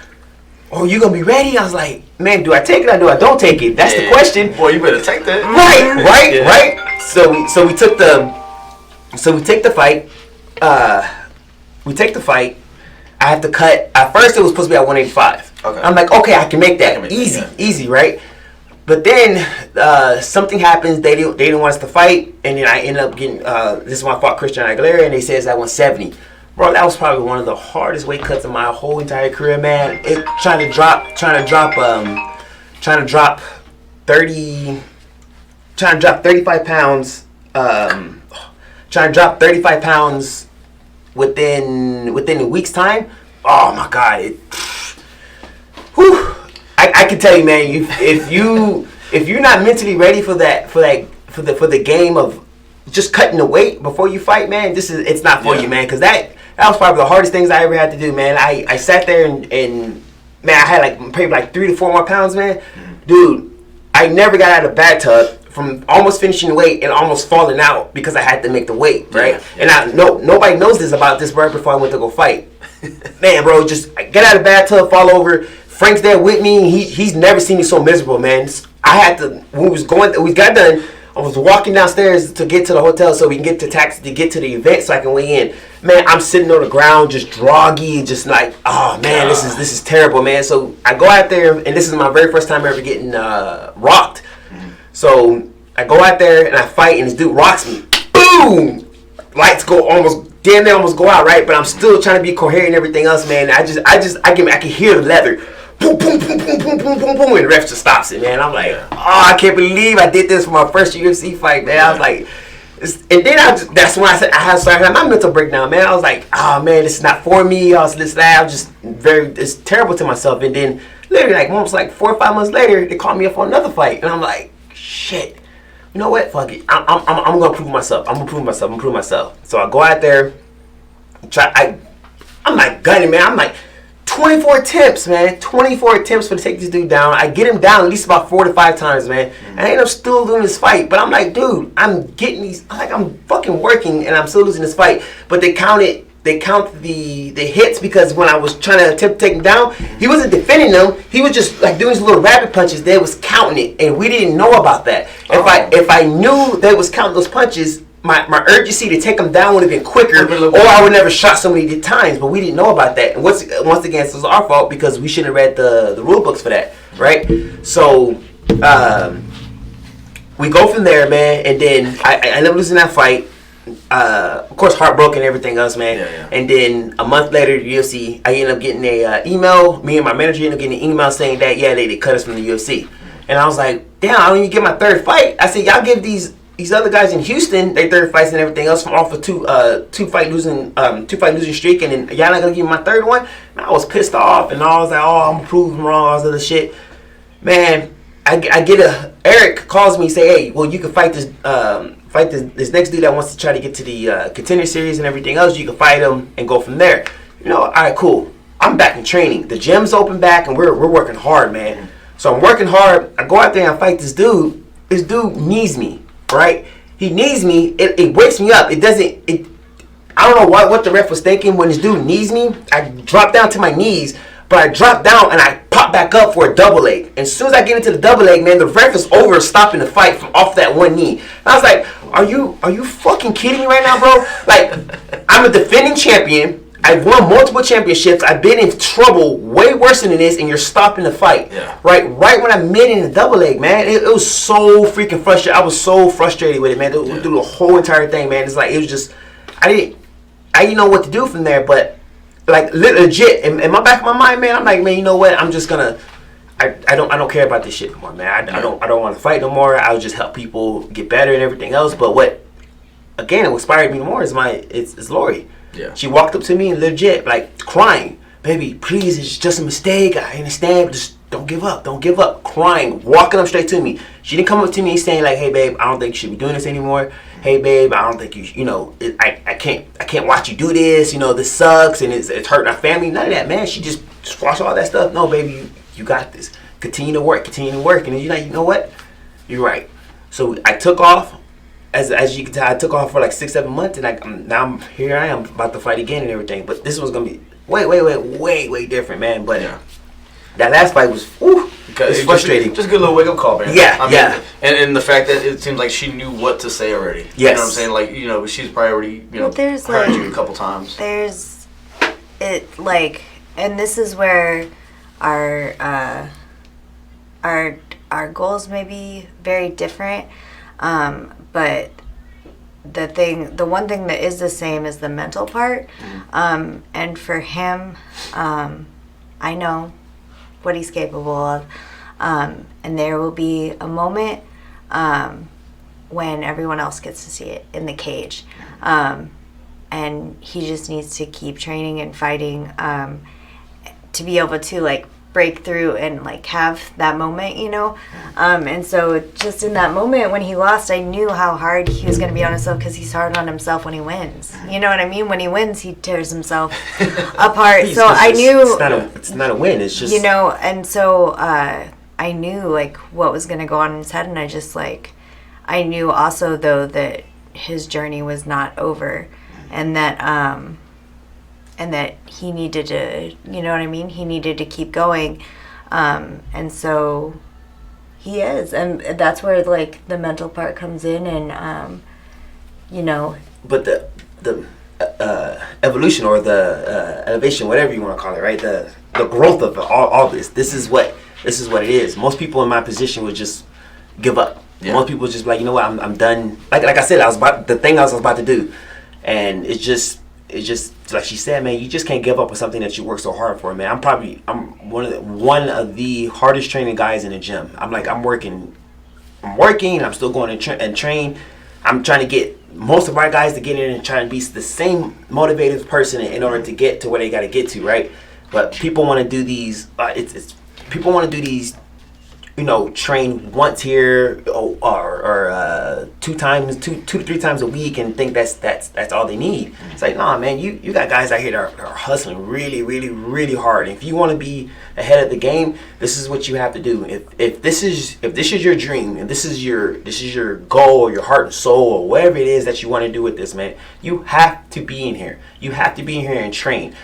Oh, you gonna be ready? I was like, man, do I take it or do I don't take it? That's the question. Boy, you better take that. Right. So we take the fight. We take the fight. I have to cut. At first, it was supposed to be at 185. Okay. I'm like, okay, I can make that. Easy, right? But then something happens. They didn't want us to fight, and then I ended up getting. This is when I fought Christian Aguilera, and they said it's at 170. Bro, that was probably one of the hardest weight cuts in my whole entire career, man. Trying to drop 35 pounds. Trying to drop 35 pounds within a week's time. Oh my God! I can tell you, man. If you're not mentally ready for the game of just cutting the weight before you fight, man, it's not for you, man. Because that was probably the hardest things I ever had to do, man. I sat there and man, I had probably 3 to 4 more pounds, man. Dude, I never got out of the bathtub from almost finishing the weight and almost falling out because I had to make the weight, right? And nobody knows this about this right before I went to go fight. man, bro, just get out of the bathtub, fall over. Frank's there with me. He's never seen me so miserable, man. I had to, when we got done, I was walking downstairs to get to the hotel so we can get to taxi to get to the event so I can weigh in. Man, I'm sitting on the ground just groggy, just like, oh man, this is terrible, man. So I go out there, and this is my very first time ever getting rocked. So I go out there and I fight, and this dude rocks me. Boom! Lights go damn near almost go out, right? But I'm still trying to be coherent and everything else, man. I can hear the leather. Boom, boom, boom, boom, boom, boom, boom, boom, and the ref just stops it, man. I'm like, oh, I can't believe I did this for my first UFC fight, man. I was like, and then that's when I said I had my mental breakdown, man. I was like, oh man, this is not for me. I was just it's terrible to myself. And then literally like almost like 4 or 5 months later, they called me up for another fight, and I'm like, shit. You know what? Fuck it. I'm gonna prove myself. I'm gonna prove myself. So I go out there, I'm like gunning, man. I'm like 24 attempts, man. 24 attempts to take this dude down. I get him down at least about 4 to 5 times, man. And I end up still losing this fight. But I'm like, dude, I'm fucking working, and I'm still losing this fight. But they count the hits, because when I was trying to attempt to take him down, he wasn't defending them. He was just like doing his little rabbit punches. They was counting it, and we didn't know about that. If I knew they was counting those punches, my urgency to take him down would have been quicker, or I would never shot so many times. But we didn't know about that. And once again, it was our fault because we should have read the rule books for that, right? So we go from there, man, and then I end up losing that fight. Of course, heartbroken and everything else, man. Yeah. And then a month later, the UFC, I ended up getting a email. Me and my manager ended up getting an email saying that they cut us from the UFC. And I was like, damn, I don't even get my third fight. I said, y'all give these other guys in Houston their third fights and everything else from off of two fight losing streak, and then y'all not gonna give me my third one. And I was pissed off, and I was like, oh, I'm gonna prove them wrong, all this other shit, man. I get Eric calls me, say, hey, well, you can fight this next dude that wants to try to get to the contender series and everything else. You can fight him and go from there. You know, all right, cool. I'm back in training. The gym's open back, and we're working hard, man. So I'm working hard. I go out there and I fight this dude. This dude knees me, right? He knees me. It wakes me up. I don't know what the ref was thinking when this dude knees me. I drop down to my knees, but I drop down and I pop back up for a double leg. And as soon as I get into the double leg, man, the ref is over stopping the fight from off that one knee. And I was like, are you fucking kidding me right now, bro? Like, I'm a defending champion. I've won multiple championships. I've been in trouble way worse than this, and you're stopping the fight. Yeah. Right when I made it in the double leg, man, it was so freaking frustrating. I was so frustrated with it, man. Through the whole entire thing, man. It's like, it was just, I didn't know what to do from there, but like legit, in my back of my mind, man, I'm like, man, you know what? I'm just gonna, I don't care about this shit no more, man. I don't want to fight no more. I'll just help people get better and everything else. But what inspired me more is it's Laurie. Yeah. She walked up to me and legit, like, crying. Baby, please, it's just a mistake. I understand. Just don't give up. Don't give up. Crying, walking up straight to me. She didn't come up to me saying like, hey, babe, I don't think you should be doing this anymore. Hey, babe, I don't think I can't watch you do this. You know, this sucks and it's hurting our family. None of that, man. She just squashed all that stuff. No, baby, you got this. Continue to work. And then you're like, you know what? You're right. So I took off. As you can tell, I took off for like 6-7 months, and now here I am about to fight again and everything. But this was gonna be way different, man. But that last fight was it's frustrating. Just a good little wake up call, man. Yeah. And the fact that it seems like she knew what to say already. Yes. You know what I'm saying? Like, she's probably already heard you a couple times. There's it like, and this is where our goals may be very different. But the one thing that is the same is the mental part. And for him, I know what he's capable of. And there will be a moment when everyone else gets to see it in the cage. And he just needs to keep training and fighting to be able to, like, break through and like have that moment, and so just in that moment when he lost, I knew how hard he was going to be on himself, because he's hard on himself when he wins. You know what I mean? When he wins, he tears himself apart. So I knew it's not a win. It's just, and so I knew like what was going to go on in his head, and I knew also though that his journey was not over, and that and that he needed to, you know what I mean? He needed to keep going. And so he is. And that's where, like, the mental part comes in and, you know. But the evolution or the elevation, whatever you want to call it, right? The growth of all this is what it is. Most people in my position would just give up. Yeah. Most people just be like, you know what, I'm done. Like I said, I was about to do, and it's just like she said, man. You just can't give up on something that you work so hard for, man. I'm one of the hardest training guys in the gym. I'm working. I'm still going and train. I'm trying to get most of our guys to get in and try and be the same motivated person in order to get to where they got to get to, right? But people want to do these. People want to do these. You know, train once here or 2 to 3 times a week and think that's all they need. It's like, nah, man, you got guys out here that are hustling really, really, really hard. And if you want to be ahead of the game, this is what you have to do. If this is your dream and this is your goal or your heart and soul or whatever it is that you want to do with this, man, you have to be in here. You have to be in here and train.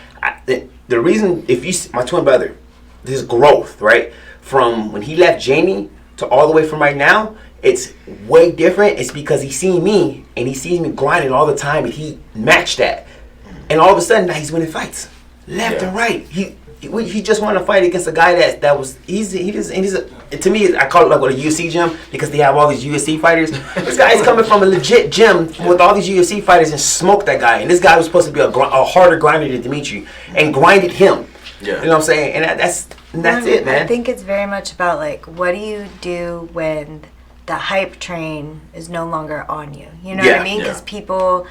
The reason, if you see my twin brother, this growth, right? From when he left Jamie to all the way from right now, it's way different. It's because he's seen me and he sees me grinding all the time and he matched that. And all of a sudden now he's winning fights. Left and right. He just won a fight against a guy that was to me, I call it like a UFC gym because they have all these UFC fighters. This guy is coming from a legit gym with all these UFC fighters and smoked that guy. And this guy was supposed to be a harder grinder than Dimitri and grinded him. Yeah. You know what I'm saying? And that's it, man. I think it's very much about, like, what do you do when the hype train is no longer on you? You know what I mean? Because people,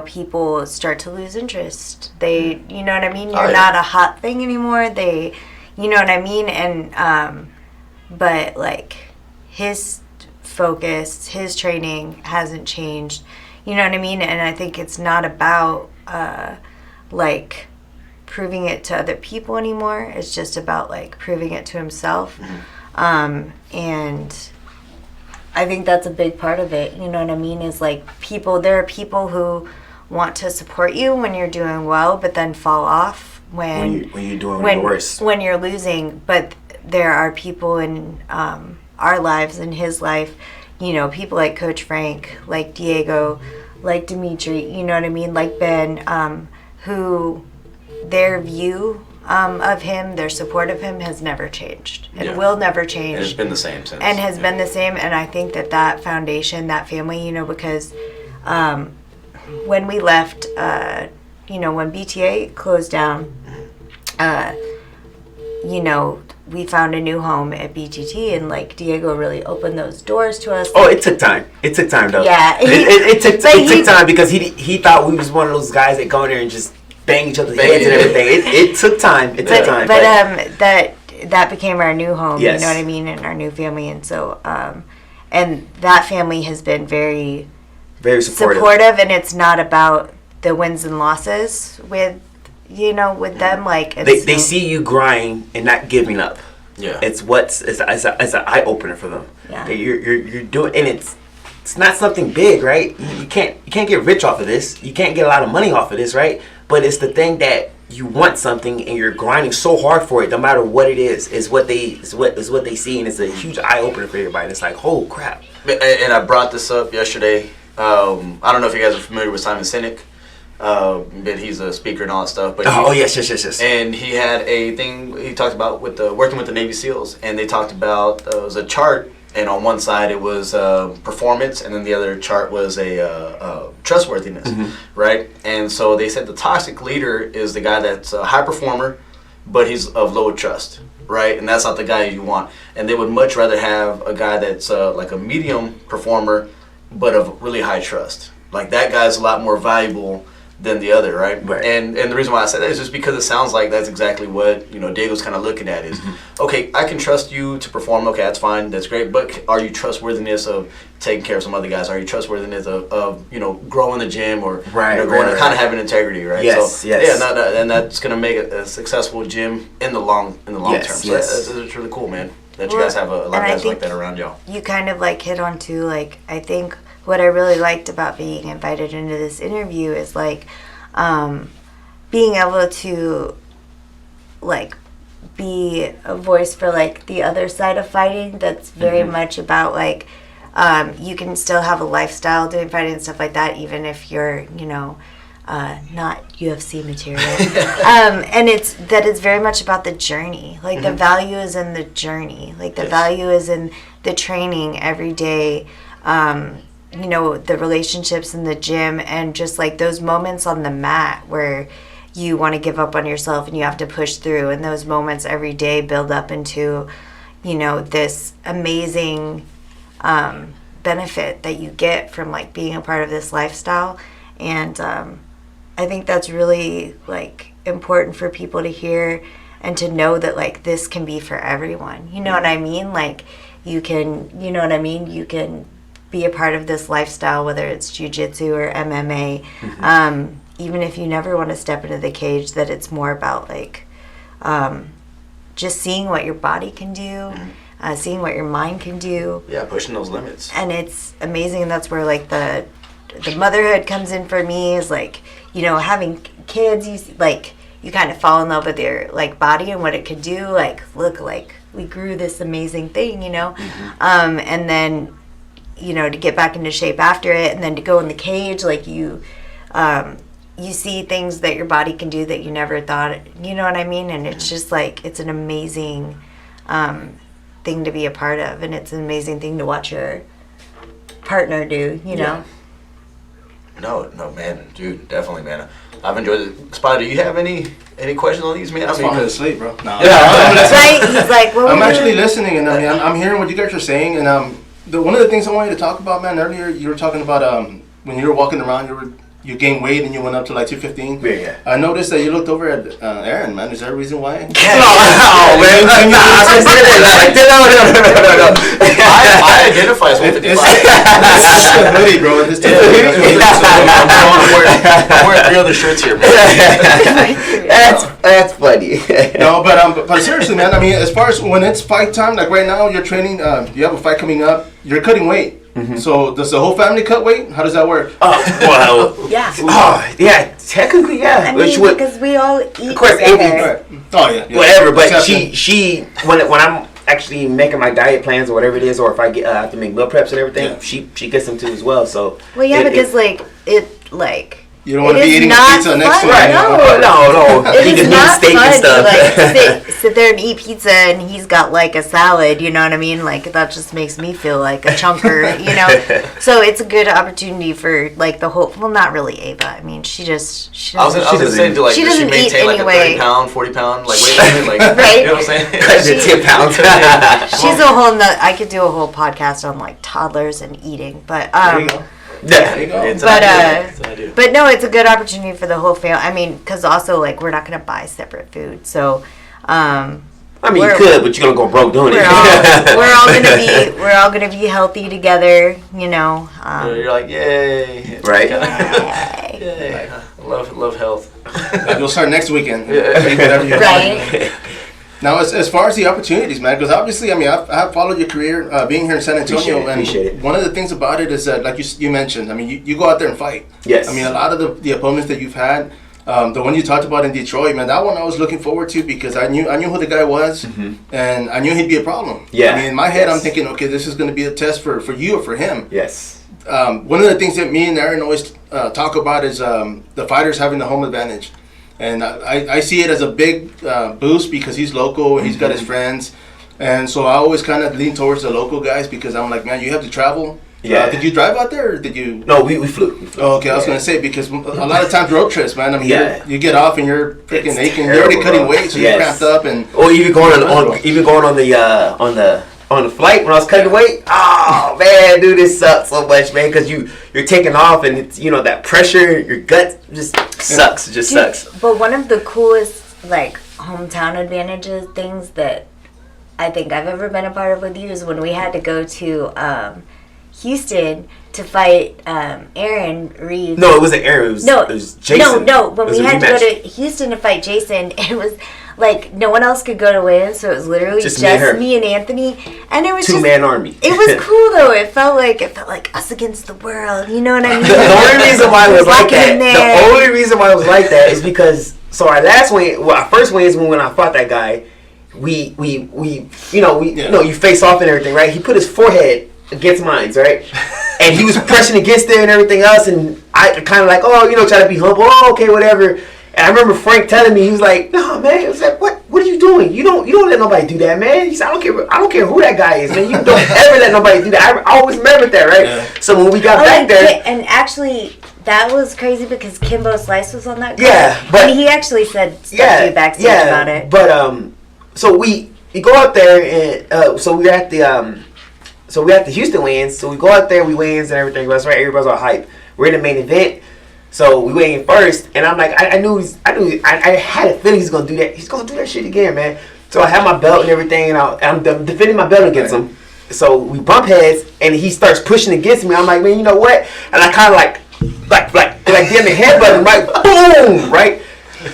people start to lose interest. They, you know what I mean? You're not a hot thing anymore. They, you know what I mean? And, but, like, his focus, his training hasn't changed. You know what I mean? And I think it's not about, like, proving it to other people anymore. It's just about, like, proving it to himself. And I think that's a big part of it. You know what I mean? Is, like, there are people who want to support you when you're doing well, but then fall off when you're doing worse. When you're losing. But there are people in our lives, in his life, you know, people like Coach Frank, like Diego, like Dimitri, you know what I mean? Like Ben, who their view of him, their support of him has never changed and will never change. And it's been the same since. And has been the same. And I think that foundation, that family, you know, because when we left, when BTA closed down, we found a new home at BTT, and, like, Diego really opened those doors to us. Oh, it took time. It took time, though. Yeah. It took time because he thought we was one of those guys that go in there and just bang each other's heads and everything. It took time. But that became our new home. Yes. You know what I mean, and our new family, and so and that family has been very, very supportive, and it's not about the wins and losses with them. Like, they see you grind and not giving up. Yeah, it's an eye opener for them. Yeah, you're doing, and it's not something big, right? You can't get rich off of this. You can't get a lot of money off of this, right? But it's the thing that you want something and you're grinding so hard for it, no matter what it is what they see, and it's a huge eye opener for everybody. And it's like, oh crap. And I brought this up yesterday. I don't know if you guys are familiar with Simon Sinek, but he's a speaker and all that stuff. But yes. And he had a thing he talked about with working with the Navy SEALs, and they talked about it was a chart. And on one side it was performance, and then the other chart was a trustworthiness, right? And so they said the toxic leader is the guy that's a high performer, but he's of low trust, right? And that's not the guy you want. And they would much rather have a guy that's like a medium performer, but of really high trust. Like, that guy's a lot more valuable than the other, right? And the reason why I said that is just because it sounds like that's exactly what Diego's kind of looking at is, okay, I can trust you to perform, okay, that's fine, that's great, but are you trustworthiness of taking care of some other guys? Are you trustworthiness of growing the gym or going to kind of having integrity, right? Yes. Yeah, and that's going to make a successful gym in the long term. So that's really cool, man, that you guys have a lot of guys like that around y'all. You kind of, like, hit on too, like, I think what I really liked about being invited into this interview is like being able to like be a voice for like the other side of fighting that's very much about like you can still have a lifestyle doing fighting and stuff like that even if you're, you know, not UFC material. And it's very much about the journey. Like the value is in the journey. Like the value is in the training every day. You know, the relationships in the gym and just like those moments on the mat where you want to give up on yourself and you have to push through, and those moments every day build up into, you know, this amazing benefit that you get from like being a part of this lifestyle. And I think that's really like important for people to hear and to know that like this can be for everyone. You know what I mean? Like you can, you know what I mean? You can be a part of this lifestyle, whether it's jiu-jitsu or MMA. Even if you never want to step into the cage, that it's more about like just seeing what your body can do, seeing what your mind can do. Yeah, pushing those limits. And it's amazing. That's where like the motherhood comes in for me, is like, you know, having kids, you kind of fall in love with your like body and what it could do. Like, look, like we grew this amazing thing, you know, and then, you know, to get back into shape after it, and then to go in the cage, like you see things that your body can do that you never thought, you know what I mean? And it's just like, it's an amazing thing to be a part of, and it's an amazing thing to watch your partner do, you know? No, man, dude, definitely, man. I've enjoyed it. sPidA, do you have any questions on these, man? I'm falling asleep, bro. No. Right? He's like, I'm actually listening, and I mean, I'm hearing what you guys are saying, and one of the things I wanted to talk about, man, earlier, you were talking about when you were walking around, you gained weight and you went up to like 215. Yeah. I noticed that you looked over at Aaron, man. Is there a reason why? No, man. No. I identify as 155. It's a hoodie, bro. I'm wearing 3 other shirts here, man. That's funny. No, but seriously, man. I mean, as far as when it's fight time, like right now, you're training. You have a fight coming up. You're cutting weight. So does the whole family cut weight? How does that work? Well, yeah. Technically, yeah. I mean, because we all eat of course, together. Oh yeah. Whatever, but Except she when I'm actually making my diet plans or whatever it is, or if I have to make meal preps and everything, she gets them too as well. So well, yeah, because like you don't want to be eating a pizza next to right? No. It is not steak fun and stuff. to like sit there and eat pizza, and he's got like a salad. You know what I mean? Like that just makes me feel like a chunker. You know. So it's a good opportunity for like the whole. Well, not really Ava. I mean, she doesn't. I was gonna say, does she maintain like anyway. a 30-pound, 40-pound like weight? Like, right? You know what I'm saying? Cut it to 10 pounds. She's a whole. I could do a whole podcast on like toddlers and eating, but there you go. There you go. But no, it's a good opportunity for the whole family. I mean, because also like we're not gonna buy separate food, so. I mean, you could, but you're gonna go broke doing it. We're all gonna be healthy together, you know. You're like, yay! Right. Yay! Love health. You'll start next weekend. Whatever you Right. Now, as far as the opportunities, man, because obviously, I mean, I've followed your career being here in San Antonio, Appreciate it. and one of the things about it is that, like you mentioned, I mean, you go out there and fight. Yes. I mean, a lot of the opponents that you've had, the one you talked about in Detroit, man, that one I was looking forward to because I knew who the guy was, and I knew he'd be a problem. Yeah. I mean, in my head, I'm thinking, okay, this is going to be a test for you or for him. Yes. One of the things that me and Aaron always talk about is the fighters having the home advantage. And I see it as a big boost because he's local and he's got his friends. And so I always kind of lean towards the local guys because I'm like, man, you have to travel. Yeah. Did you drive out there or did you? No, we flew. Oh, okay, I was going to say because a lot of times road trips, man. I mean, you get off and you're freaking aching. You're already cutting weight, so you're cramped up. Or even going on the flight when I was cutting weight. Oh man, dude, it sucks so much, man, because you're taking off and it's, you know, that pressure, your gut just sucks. It just sucks. But one of the coolest like hometown advantages things that I think I've ever been a part of with you is when we had to go to Houston to fight Aaron Reeves. No, it wasn't Aaron. It was Jason. No. When we had to go to Houston to fight Jason, it was Like, no one else could go to weigh-in, so it was literally Just just me and me and Anthony. And it was Two-man army. It was cool, though. It felt like us against the world. You know what I mean? The only reason why it was like in that, there. the only reason why it was like that is because, so our first weigh is when I fought that guy, we you face off and everything, right? He put his forehead against mine, right? And he was pressing against there and everything else, and I kind of like, try to be humble. Oh, okay, whatever. And I remember Frank telling me, he was like, "No, man." It was like, "What are you doing? You don't let nobody do that, man." He said, "I don't care who that guy is, man. You don't ever let nobody do that." I always remembered that, right? Yeah. So when we got back there, and actually, that was crazy because Kimbo Slice was on that call. Yeah, but and he actually said stuff to you backstage about it. But so we go out there and so we're at the Houston weigh-ins. So we go out there, we weigh-ins and everything. That's right. Everybody's all hype. We're in the main event. So we weigh in first, and I'm like, I had a feeling he's gonna do that. He's gonna do that shit again, man. So I have my belt and everything, and I'm defending my belt against him. So we bump heads, and he starts pushing against me. I'm like, man, you know what? And I kind of like damn the headbutt, right? Boom, right?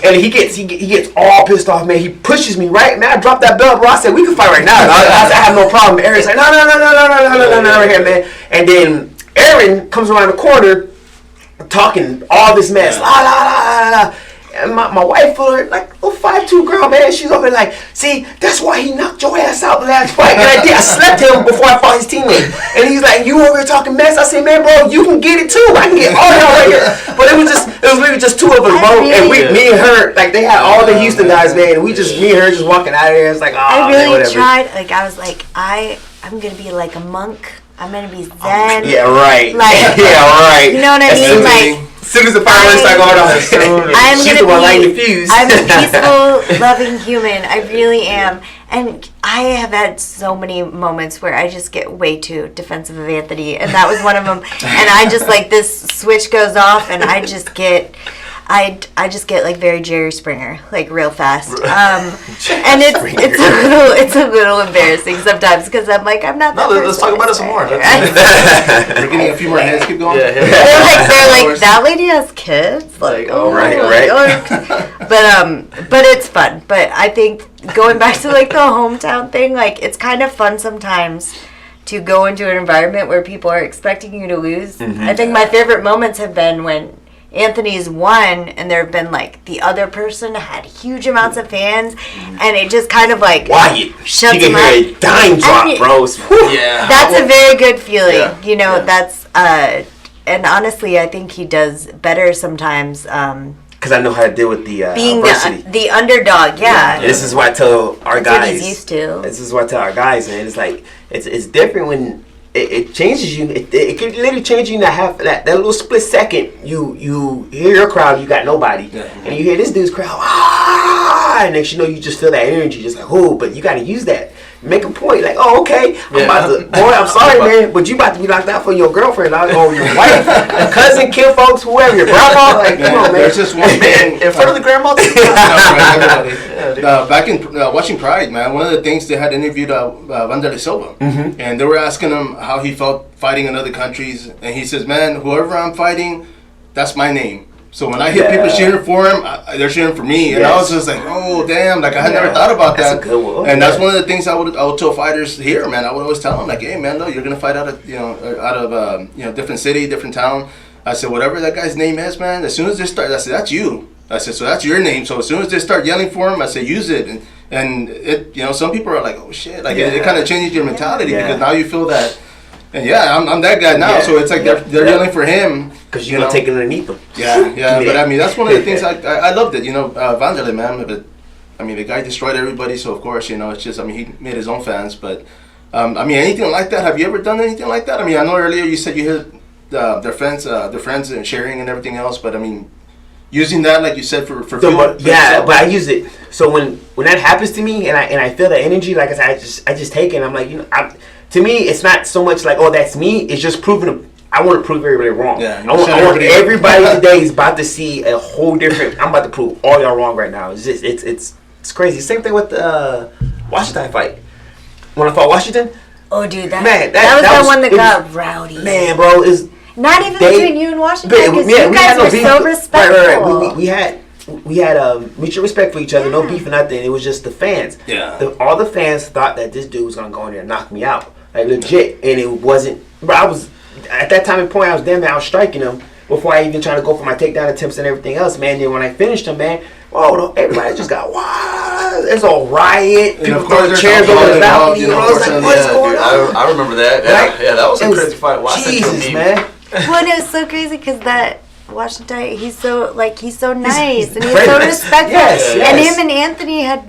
And he gets all pissed off, man. He pushes me, right? Man, I dropped that belt, bro. I said, we can fight right now. I have no problem. Aaron's like, no, right here, man. And then Aaron comes around the corner, talking all this mess, la la la la. And my wife, like, 5'2" girl, man, she's over there like, see, that's why he knocked your ass out the last fight. And I slapped him before I fought his teammate. And he's like, you over here talking mess? I said, man, bro, you can get it too. I can get all y'all right here. But it was literally just two of us, bro. And me and her, like, they had all the Houston guys, man. And me and her just walking out of there. It's like, oh, I really man, tried. Like, I was like, I'm gonna be like a monk. I'm gonna be zen. Yeah, right. Like, yeah, right. You know what I mean? Like, as soon as the fireworks start going on, she's the one lighting the fuse. I'm a peaceful, loving human. I really am. And I have had so many moments where I just get way too defensive of Anthony. And that was one of them. And I just, like, this switch goes off and I just get... I just get like very Jerry Springer, like real fast, and it's a little embarrassing sometimes because I'm like I'm not. Let's talk about it some more. We're getting a few more heads. Keep going. Yeah, they're like that lady has kids. Like, oh right. But it's fun. But I think going back to like the hometown thing, like it's kind of fun sometimes to go into an environment where people are expecting you to lose. Mm-hmm. I think my favorite moments have been when Anthony's won, and there have been like the other person had huge amounts of fans, and it just kind of like shuts you can hear a dime drop, bro. Yeah, that's a very good feeling. Yeah. You know, that's and honestly, I think he does better sometimes. Because I know how to deal with the being adversity. The underdog. Yeah. This is why I tell our guys. What he's used to. This is what I tell our guys, man. It's like it's different when. It changes you. It can literally change you in that little split second. You hear your crowd, you got nobody, and you hear this dude's crowd, and next you know you just feel that energy, just like but you got to use that. Make a point, like, oh, okay, I'm sorry, man, but you about to be locked out for your girlfriend, or your wife, cousin, kinfolks, whoever, your grandma, like, come on, man. There's just one thing in front of the grandma. Back in watching Pride, man, one of the things they had interviewed Wanderlei Silva, and they were asking him how he felt fighting in other countries, and he says, man, whoever I'm fighting, that's my name. So when I hear people cheering for him, they're cheering for me, and I was just like, oh damn, like I had never thought about that. That's a good one. And that's one of the things I would tell fighters here, man. I would always tell them like, hey man, no, you're gonna fight out of different city, different town. I said whatever that guy's name is, man. As soon as they start, I said that's you. I said so that's your name. So as soon as they start yelling for him, I said use it. And it, some people are like, oh shit, like it kind of changes your mentality because now you feel that. And I'm that guy now, so it's like they're yelling for him. Because you're not taking underneath them. Yeah, but I mean, that's one of the things I loved it, Wanderlei, man. But, I mean, the guy destroyed everybody, so of course, it's just, I mean, he made his own fans. But, I mean, anything like that, have you ever done anything like that? I mean, I know earlier you said you heard their friends and sharing and everything else, but, I mean, using that, like you said, for but I use it. So when that happens to me and I feel that energy, like I said, I just take it and I'm like, to me, it's not so much like, oh, that's me. It's just proving I want to prove everybody wrong. Yeah, I want everybody today is about to see a whole different. I'm about to prove all y'all wrong right now. It's just it's crazy. Same thing with the Washington fight. When I fought Washington. Oh, dude, that was the one that got rowdy. Man, bro, is not even between you and Washington because you guys were so respectful. Right. We had we had mutual respect for each other, no beef or nothing. It was just the fans. Yeah. All the fans thought that this dude was gonna go in there and knock me out, like legit, and it wasn't. But I was at that time and point, I was damn near out striking him before I even tried to go for my takedown attempts and everything else, man. Then when I finished him, man, everybody just got wild. There's a riot. People throwing chairs over the balcony. I was like, what's going on? I remember that. Yeah, that was a crazy fight. Jesus, man. Well, it was so crazy because that Washington, he's so nice and he's so respectful. Yes. And him and Anthony had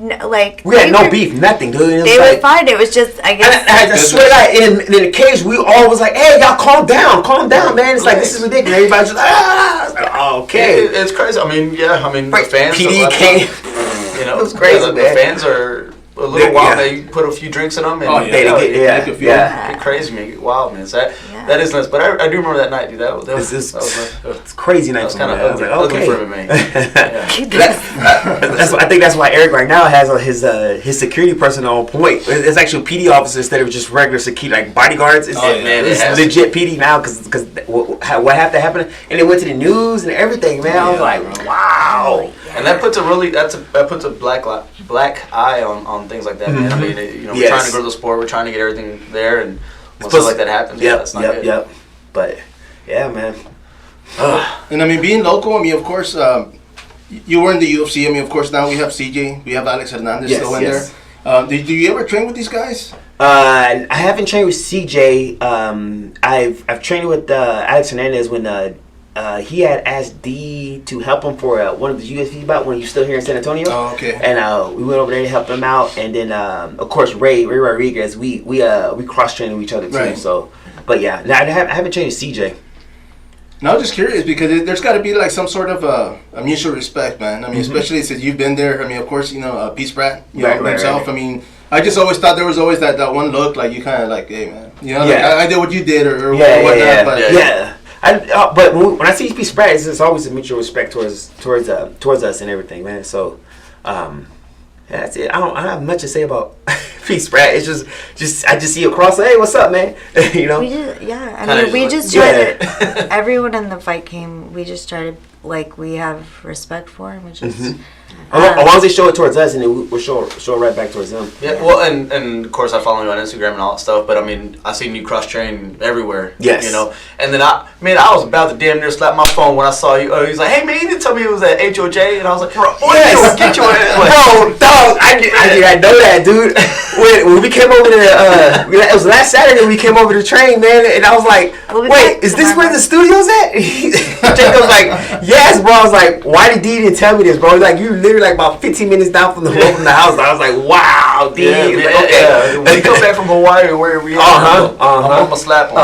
we had no beef, nothing, dude. They were fine. It was just, I guess. I swear that in the cage, we all was like, "Hey, y'all, calm down, man." It's like this is ridiculous. Everybody's just okay. It's crazy. I mean, the fans. PD came. It was crazy, man. The fans are a little wild. They put a few drinks in them and get crazy, man. Get wild, man. That is nuts. But I do remember that night, dude. That was it's crazy night. That was kind of ugly for me, man. I think that's why Eric right now has his security personnel on point. It's actually PD officers instead of just regular security, like bodyguards. It's legit PD now because what had to happen, and it went to the news and everything, man. I was like, wow. And that puts a black eye on things like that, man. I mean, we're trying to grow the sport, we're trying to get everything there, and when stuff like that happens, that's not good. But yeah, man. And I mean, being local, I mean, of course, you were in the UFC. I mean, of course, now we have CJ, we have Alex Hernandez still in there. Do you ever train with these guys? I haven't trained with CJ. I've trained with Alex Hernandez when he had asked D to help him for one of the UFC bouts when he was still here in San Antonio. Oh, okay. And we went over there to help him out, and then of course Ray Rodriguez. We cross trained with each other too. Right. So, but yeah, I haven't trained with CJ. And I was just curious because there's got to be like some sort of a mutual respect, man. I mean, especially since you've been there. I mean, of course, Peace Pratt, himself. Right. I mean, I just always thought there was always that one look, like you kind of like, hey, man, like, I did what you did or whatnot. Yeah. But when I see Peace Pratt, it's always a mutual respect towards us and everything, man. So, that's it. I don't have much to say about Peace Pratt. It's just I just see a cross. Hey, what's up, man? We just try to. Everyone in the fight came. We just try to we have respect for him, which is. As long as they show it towards us, and then we'll show it right back towards them. Yeah, well, and of course I follow you on Instagram and all that stuff, but I mean, I seen you cross train everywhere. Yes. And then I was about to damn near slap my phone when I saw you. He's like, "Hey man, you didn't tell me it was at HOJ," and I was like, "Bro, get your ass." Bro, dog, I know that, dude. When we came over to, it was last Saturday we came over to train, man, and I was like, "Wait, is this where the studio's at?" Jacob's like, "Yes, bro." I was like, "Why did D didn't tell me this, bro?" He's like, "You literally like about 15 minutes down from the road from the house." I was like, "Wow, D." When you come back from Hawaii or where we I'm gonna slap him.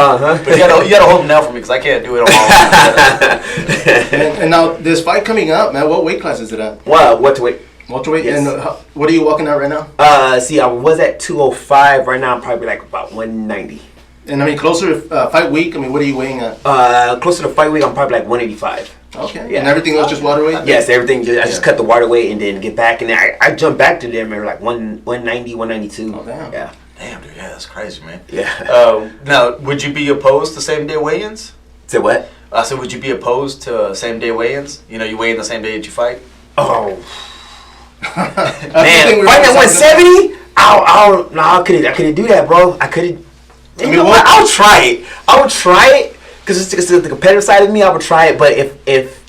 But you gotta hold him down for me because I can't do it on my own. and now this fight coming up, man. What weight class is it at? Welterweight. Welterweight. Yes. And what are you walking at right now? See, I was at 205. Right now, I'm probably like about 190. And I mean, closer to fight week. I mean, what are you weighing at? Closer to fight week, I'm probably like 185. Okay. Yeah. And everything else just water weight? Yes, everything. I just cut the water weight and then get back. And then I jumped back to them at like 190, 192. Oh, damn. Yeah. Damn, dude. Yeah, that's crazy, man. Yeah. Now, would you be opposed to same-day weigh-ins? Say what? I said, would you be opposed to same-day weigh-ins? You weigh in the same day that you fight? Oh. Man, fighting at 170? I couldn't do that, bro. I couldn't. You know what? I would try it. Because it's the competitive side of me, I would try it. But if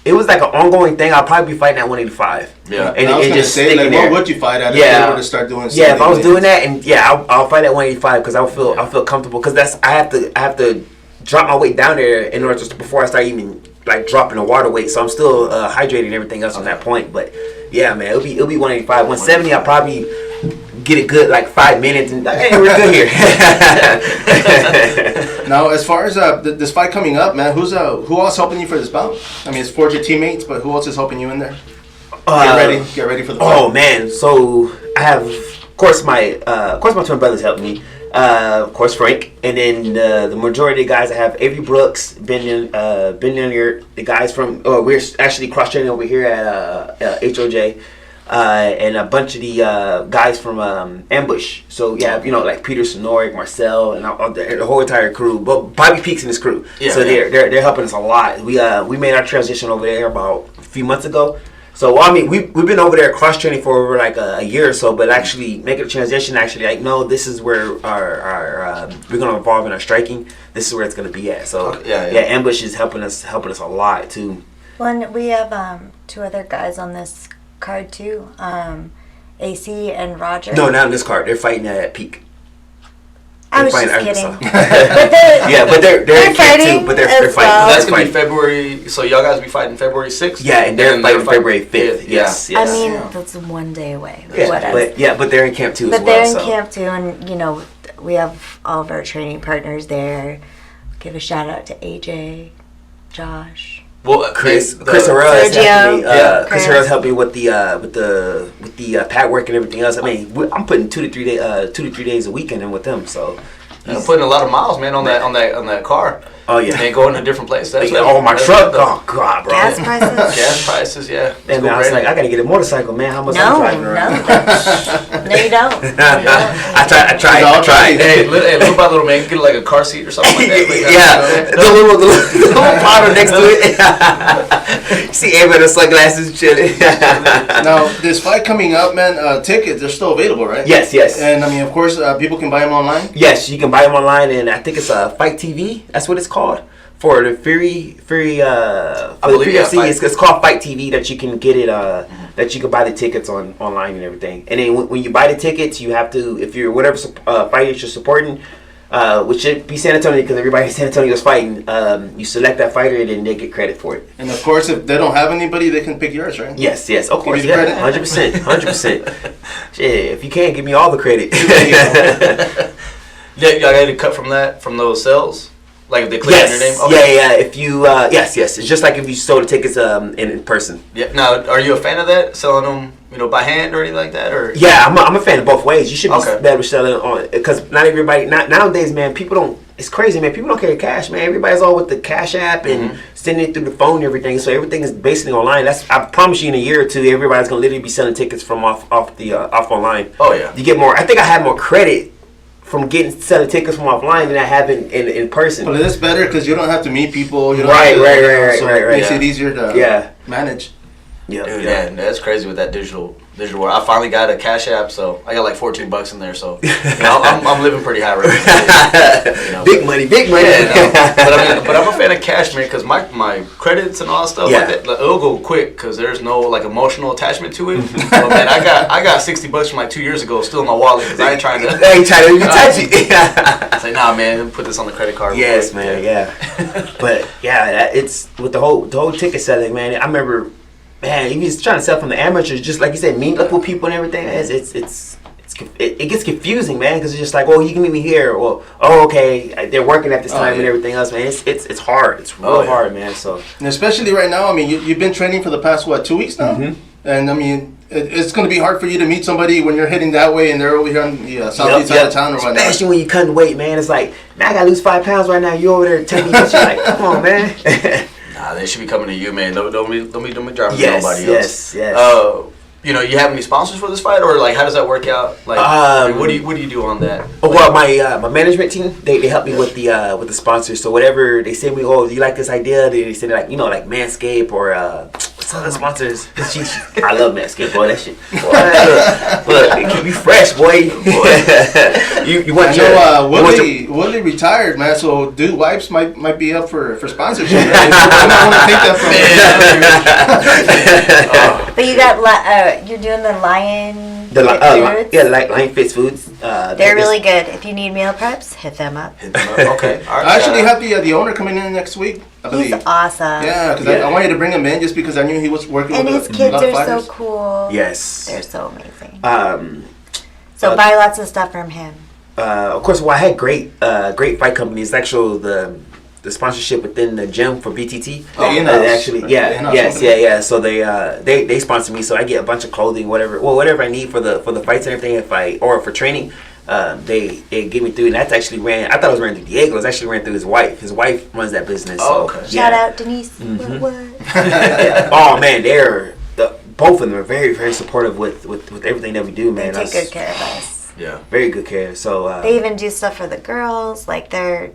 it was like an ongoing thing, I'd probably be fighting at 185. Yeah. And I was going to say, like, what would you fight at if you were to start doing something? Yeah, if I was doing that, and I'll fight at 185 because I'll feel comfortable. Because I have to drop my weight down there in order just before I start even like dropping the water weight. So I'm still hydrated and everything else on that point. But yeah, man, it'll be 185, 170. I'll probably get it good like 5 minutes and hey, we're good here. Now, as far as this fight coming up, man, who else helping you for this bout? I mean, it's for your teammates, but who else is helping you in there? Get ready for the fight. Oh man, so I have, of course, my twin brothers helping me. Of course, Frank, and then the majority of the guys I have Avery Brooks, Ben Lanier, the guys from. We're actually cross training over here at HOJ. And a bunch of the guys from Ambush. So yeah, like Peter Sonorik, Marcel, and the whole entire crew. But Bobby Peaks and his crew. Yeah, so they're helping us a lot. We made our transition over there about a few months ago. So I mean, we've been over there cross training for over like a year or so, but actually making a transition, actually like, no, this is where our we're gonna evolve in our striking. This is where it's gonna be at. So yeah, ambush is helping us a lot too. Well, and we have 2 other guys on this card too, AC and Roger. No, not on this card. They're fighting at Peak. I was just kidding. But they're in camp too. But they're fighting. Well. That's gonna be February. So y'all guys be fighting February 6th. Yeah, and they're fighting February 5th. Yes. I mean, that's 1 day away. Yeah, but they're in camp too. But they're in camp too, and we have all of our training partners there. Give a shout out to AJ, Josh. Well, Chris Suarez helped me with the pad work and everything else. I mean, I'm putting 2 to 3 days a week in with them. So you're putting a lot of miles, man, on that car. Oh yeah, and going to different places. That's my truck. Oh god, bro. Gas prices. Yeah. And man, I was like, I gotta get a motorcycle, man. How much I'm driving around? No, you don't. I tried. Hey, little by little, man, get like a car seat or something like Yeah, that. the little bottle next to it. See, everybody with sunglasses chilling. Now, this fight coming up, man. Tickets they're still available, right? Yes. And I mean, of course, people can buy them online. Yes, you can buy them online, and I think it's Fight TV. That's what it's called for the Fury UFC. It's called Fight TV. That you can get it. That you can buy the tickets online and everything. And then when you buy the tickets, you have to, if you're whatever fighters you're supporting, which should be San Antonio because everybody in San Antonio is fighting. You select that fighter and then they get credit for it. And of course, if they don't have anybody, they can pick yours, right? Yes, of course, yeah, 100%. Yeah, if you can, give me all the credit. Yeah, y'all got to cut from those sales. Like if they click on your name? Okay. Yeah. If you, yes. It's just like if you sold the tickets in person. Yeah. Now, are you a fan of that? Selling them, by hand or anything like that? Or yeah, I'm a fan of both ways. You should be better selling on because not everybody. Nowadays, man, people don't. It's crazy, man. People don't carry cash, man. Everybody's all with the Cash App and sending it through the phone and everything. So everything is basically online. I promise you, in a year or two, everybody's gonna literally be selling tickets from off online. Oh yeah. You get more. I think I have more credit from selling tickets from offline than I have in person. But it's better because you don't have to meet people. You don't right. It makes it easier to manage. Yeah, dude, yeah, that's crazy with that digital world. I finally got a Cash App, so I got like $14 in there. So I'm living pretty high right now. Big money. Yeah, but I'm a fan of cash, man, because my credits and all that stuff like that, it'll go quick because there's no like emotional attachment to it. But man, I got $60 from like 2 years ago still in my wallet because I ain't trying to. I ain't trying to touch it. I say, nah, man, put this on the credit card. Yes, man, yeah. But yeah, it's with the whole ticket selling, man. I remember. Man, he was trying to sell from the amateurs, just like you said, meet up with people and everything. It gets confusing, man, because it's just like, oh, you can meet me here, or oh, okay, they're working at this time and everything else, man. It's hard. It's real hard, man. So and especially right now, I mean, you've been training for the past 2 weeks now, and I mean, it's going to be hard for you to meet somebody when you're heading that way and they're over here on the southeast side of town or whatnot. Especially when you cutting weight, man. It's like, man, I gotta lose 5 pounds right now. You over there taking this shit, like, come on, man. Nah, they should be coming to you, man. Don't be driving to nobody else. Yes. You have any sponsors for this fight, or like how does that work out? Like, what do you do on that? Well, my management team they help me with the sponsors. So whatever they say, do you like this idea? They say like like Manscaped or what's other sponsors? I love Manscaped, boy. That shit. Boy, look, it keep you fresh, boy. you want Willie retired, man. So dude, wipes might be up for sponsorship. I don't want to take that from. But you got you're doing the Lion. Lion Fits Foods. They're really good. If you need meal preps, hit them up. Okay. All right. I actually have the owner coming in next week. I believe. He's awesome. Yeah, because I wanted to bring him in just because I knew he was working and with his kids a lot of are fighters. so cool. Yes. They're so amazing. So buy lots of stuff from him. Of course, I had great fight companies. Actually, the sponsorship within the gym for BTT. So they sponsor me, so I get a bunch of clothing, whatever I need for the fights and everything. Or for training, they give me through. And that's actually I thought it was ran through Diego. It was actually ran through his wife. His wife runs that business. Oh, okay. Shout out Denise. What? Oh man, both of them are very, very supportive with everything that we do, man. They take good care of us. Yeah, very good care. So they even do stuff for the girls. Like they're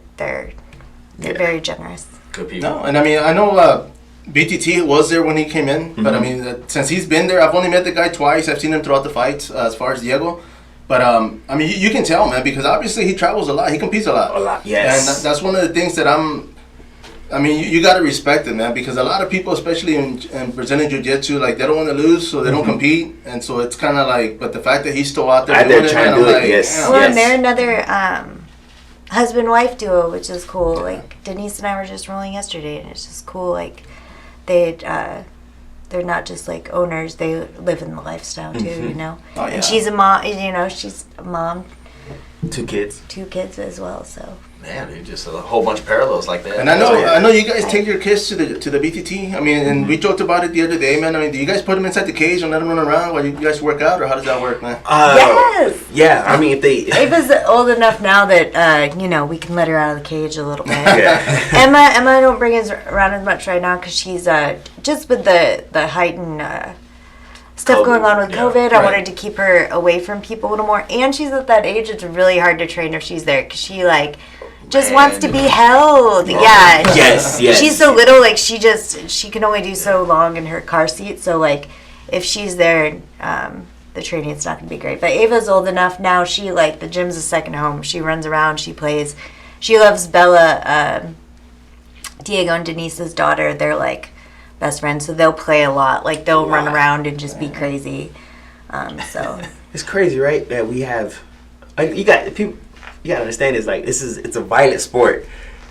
very generous. Good people. No, and I mean I know BTT was there when he came in, but I mean, since he's been there, I've only met the guy twice. I've seen him throughout the fights as far as Diego. But I mean, you can tell, man, because obviously he travels a lot. He competes a lot. A lot, yes. And that's one of the things that I mean, you got to respect it, man, because a lot of people, especially in Brazilian Jiu-Jitsu, like, they don't want to lose, so they don't compete. And so it's kind of like, but the fact that he's still out there doing it, trying to do it, yes. damn. Well, and they're another husband-wife duo, which is cool. Like, Denise and I were just rolling yesterday, and it's just cool. Like, they're not just, like, owners. They live in the lifestyle, too, you know? Oh, yeah. And she's a mom, you know, she's a mom. 2 kids. 2 kids as well, so. Man, dude, just a whole bunch of parallels like that. And I know you guys take your kids to the BTT. I mean, and we joked about it the other day, man. I mean, do you guys put them inside the cage and let them run around while you guys work out, or how does that work, man? Yes! Yeah, I mean, if they... Ava's old enough now that, you know, we can let her out of the cage a little bit. Yeah. Emma, I don't bring us around as much right now because she's just with the heightened stuff COVID, going on with yeah, COVID. I right. wanted to keep her away from people a little more. And she's at that age, it's really hard to train her if she's there because she, like, just wants to be held. Yeah. Yes. She's so little, like, she can only do so long in her car seat. So, like, if she's there, the training's not going to be great. But Ava's old enough now. She, like, the gym's a second home. She runs around. She plays. She loves Bella, Diego and Denise's daughter. They're, like, best friends. So they'll play a lot. Like, they'll run around and just be crazy. So It's crazy, right? That we have... Like, you got people... You gotta understand, it's like, it's a violent sport.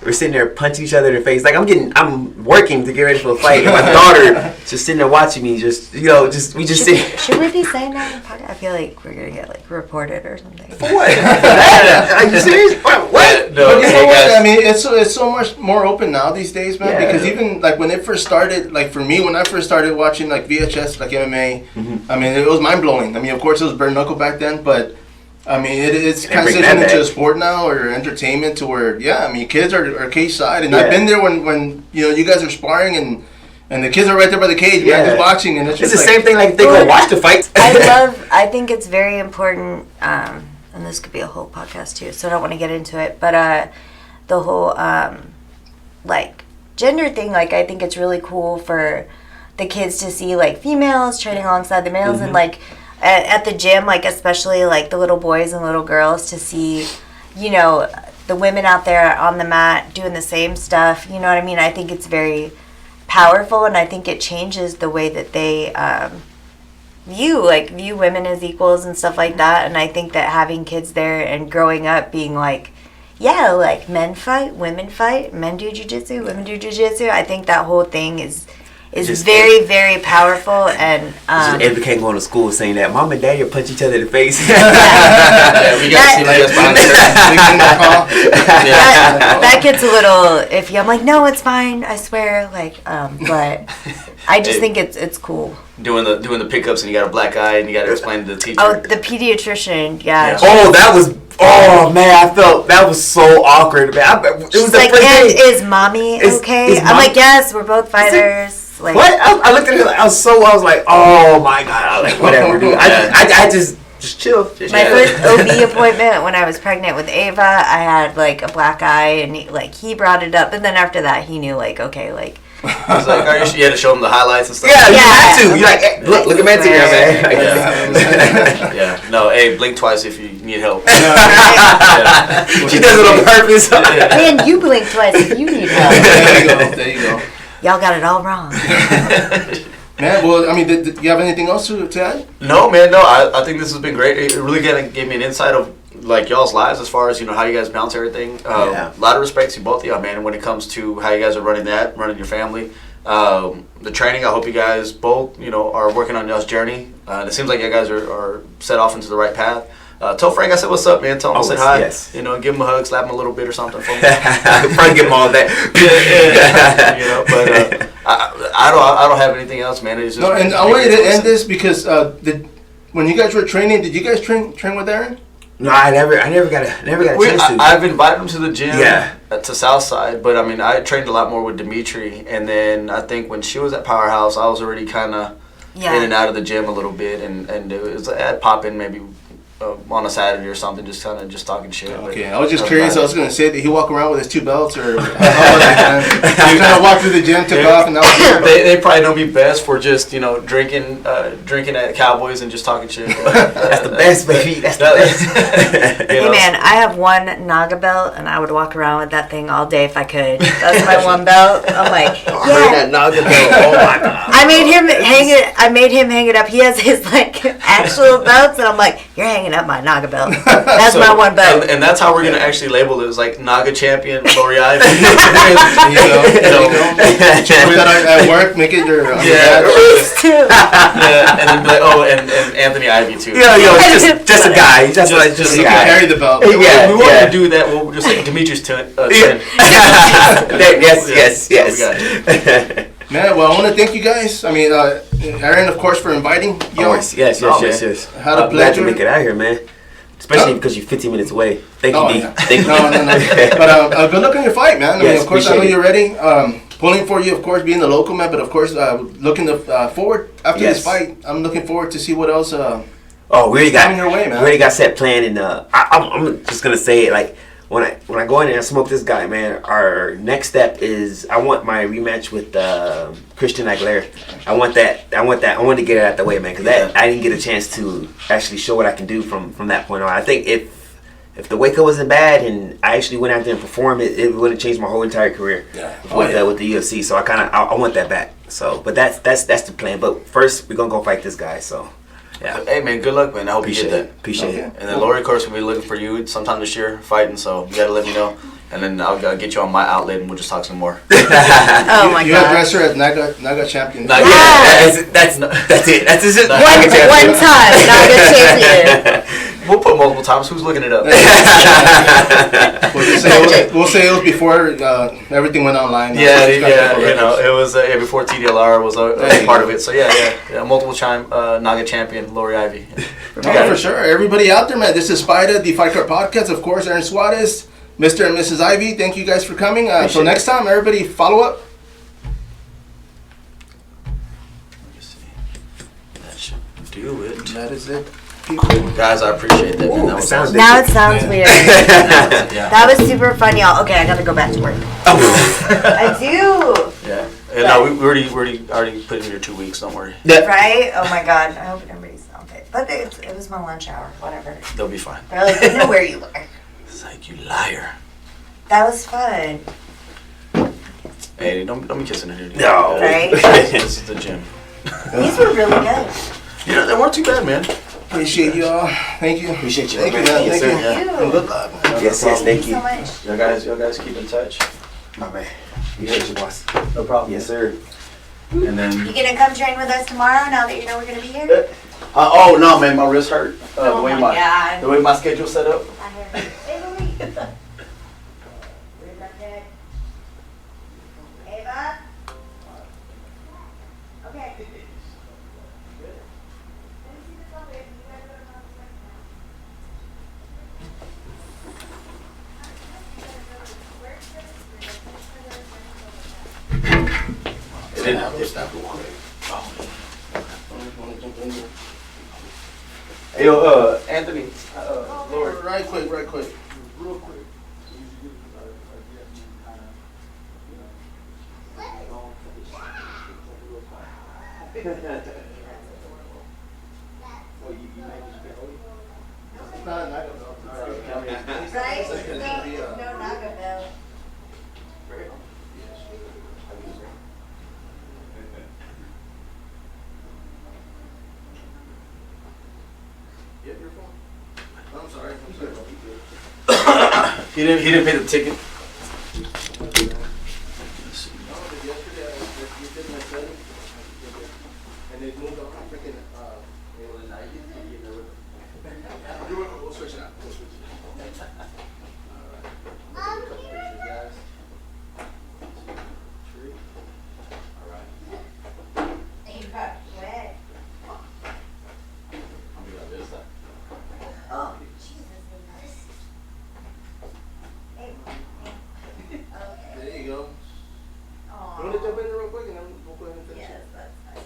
We're sitting there punching each other in the face. Like, I'm working to get ready for a fight. And my daughter just sitting there watching me, just, you know, we just sit. should we be saying that in the podcast? I feel like we're going to get, like, reported or something. For what? Are you serious? What? No, But you hey, know what? guys. I mean, it's so much more open now these days, man. Yeah. Because even like when it first started, like for me, when I first started watching like VHS, like MMA, I mean, it was mind blowing. I mean, of course, it was bare knuckle back then, but I mean, it's bring that transitioned into a back. sport now or entertainment to where, yeah, I mean, kids are cage side, and Yeah. I've been there when you know you guys are sparring and the kids are right there by the cage, Yeah. man, just watching, and It's just the like, same thing like if they go watch the fight. I think it's very important, and this could be a whole podcast too, so I don't want to get into it, but the whole, like, gender thing, like, I think it's really cool for the kids to see, like, females training alongside the males, and, like, at the gym, like, especially, like, the little boys and little girls to see, you know, the women out there on the mat doing the same stuff, you know what I mean? I think it's very powerful, and I think it changes the way that they view women as equals and stuff like that. And I think that having kids there and growing up being like, yeah, like, men fight, men do jiu-jitsu, women do jiu-jitsu, I think that whole thing is Just very, very powerful. And Ed can't go to school saying that mom and dad will punch each other in the face. Yeah, we got to see that behind that gets a little iffy. I'm like, no, it's fine, I swear. Like, but I just think it's cool. doing the pickups and you got a black eye and you got to explain to the teacher. Oh, the pediatrician, yeah. Oh man, I felt that was so awkward, man. It was She's the like, first and day. is mommy okay? is I'm mommy- like, yes, we're both fighters. Like, What? I looked at her like I was like, oh my god, I was like, whatever, dude. I just chill. my first OB appointment when I was pregnant with Ava, I had like a black eye, and he brought it up, and then after that, he knew, like, okay, like. It's like, are you sure you had to show them the highlights and stuff? Yeah, you Yeah. have to. You're like, hey, look at Man's here, man. Yeah. Yeah. No, hey, blink twice if you need help. She does it on purpose. Man, you blink twice if you need help. There you go. Y'all got it all wrong. Man, well, I mean, did you have anything else to add? No, man, no. I think this has been great. It really gave me an insight of like y'all's lives as far as, you know, how you guys balance everything. A lot of respect to both of y'all, man. And when it comes to how you guys are running your family, the training, I hope you guys both, you know, are working on y'all's journey. And it seems like you guys are set off into the right path. Tell Frank I said what's up, man. Tell him I said hi. Yes. You know, give him a hug, slap him a little bit or something for me. Probably give them all that. Yeah. You know, but I don't have anything else, man. It's just, No, and I wanted to end this because when you guys were training, did you guys train with Aaron? No, I never got a chance to. I've invited him to the gym, Yeah. to Southside, but I mean, I trained a lot more with Dimitri, and then I think when she was at Powerhouse, I was already kind of in and out of the gym a little bit, and it was, I'd pop in maybe on a Saturday or something, just kind of just talking shit. Okay, I was just curious. I was gonna say that he walk around with his 2 belts, or how was it, man? He kind of walked through the gym, took off, and that was it. They probably know me best for just drinking at Cowboys and just talking shit. That's the best, baby. That's the best. Hey man, I have one Naga belt, and I would walk around with that thing all day if I could. That's my one belt. I'm like, That Naga belt. Oh my god. I made him hang it. I made him hang it up. He has his like actual belts, and I'm like, you're hanging up my Naga belt. That's my one belt. And that's how we're gonna actually label it. It's like Naga Champion, Laurie Ivy. Put that at work, make it your These two. Yeah, and then be like, and Anthony Ivy too. Yo, just a guy. Just a you can guy. carry the belt. We wanted to do that. We'll just like Demetrius twin. Yes. We got it. Man, well, I want to thank you guys. I mean, Aaron, of course, for inviting you. Of course. Yes. Had a I'm glad to pleasure. make it out here, man. Especially because you're 15 minutes away. Thank you, D. Yeah. Thank you. No. But good luck on your fight, man. I mean, of course, I know appreciate you're ready. Pulling for you, of course, being the local man, but of course, looking forward after this fight. I'm looking forward to see what else. We already got coming your way, man. We already got set plan, and I'm just gonna say it like when I go in there and smoke this guy, man. Our next step is I want my rematch with Christian Aguilera. I want that. I want to get it out the way, man, because I didn't get a chance to actually show what I can do from that point on. I think if the weight cut wasn't bad and I actually went out there and performed, it would have changed my whole entire career with the UFC. So I want that back. So, but that's the plan. But first, we're gonna go fight this guy. So, yeah. Hey man, good luck, man. I hope you get that. Appreciate it. And then Laurie, of course, will be looking for you sometime this year fighting. So you gotta let me know. And then I'll get you on my outlet and we'll just talk some more. Oh my You god. address her as Naga Champion. Naga- That's it. That's just One time, Naga Champion. We'll put multiple times. Who's looking it up? We'll say it was before everything went online. It was before TDLR was a part of it. So yeah, multiple time Naga Champion, Laurie Ivy. Yeah, for sure. Everybody out there, man. This is sPidA, the Fight Card Podcast. Of course, Aaron Suarez, Mr. and Mrs. Ivy. Thank you guys for coming. Until next time, everybody, follow up. That should do it. That is it. Guys, I appreciate that, man. That was awesome. Now it sounds weird. Yeah. That was super fun, y'all. Okay, I gotta go back to work. I do. Yeah. And no, we already put in your 2 weeks. Don't worry. Right? Oh my god. I hope everybody's on fit. But it was my lunch hour. Whatever. They'll be fine. They're like, we know where you are. It's like, you liar. That was fun. Hey, don't be kissing her here. No. Right? This is the gym. These were really good. Yeah, they weren't too bad, man. Appreciate you all. Thank you. Appreciate you. Thank you, man. Yes, Thank sir. you. Yeah. And good luck, man. Yes, Thank thank you you. so much. Y'all guys keep in touch. My man. Appreciate you, boss. No problem. Yes, sir. And then. You gonna come train with us tomorrow now that you know we're gonna be here? Oh no, man, my wrist hurt. Oh my God. The way my schedule's set up. Ava? Okay. It didn't have this. Hey, yo, Anthony, Laurie. Right quick. Real quick. Right? No Naga belt. I'm sorry. He didn't pay the ticket. Oh, Jesus. There you go. Aw. You want to jump in there real quick and then we'll go ahead and finish Yes, it? that's nice.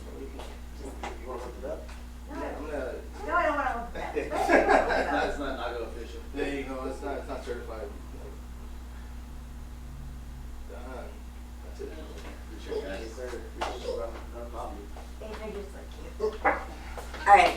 You want to lift it up? No, I'm gonna. I don't want to look at that. They figured so cute. All right.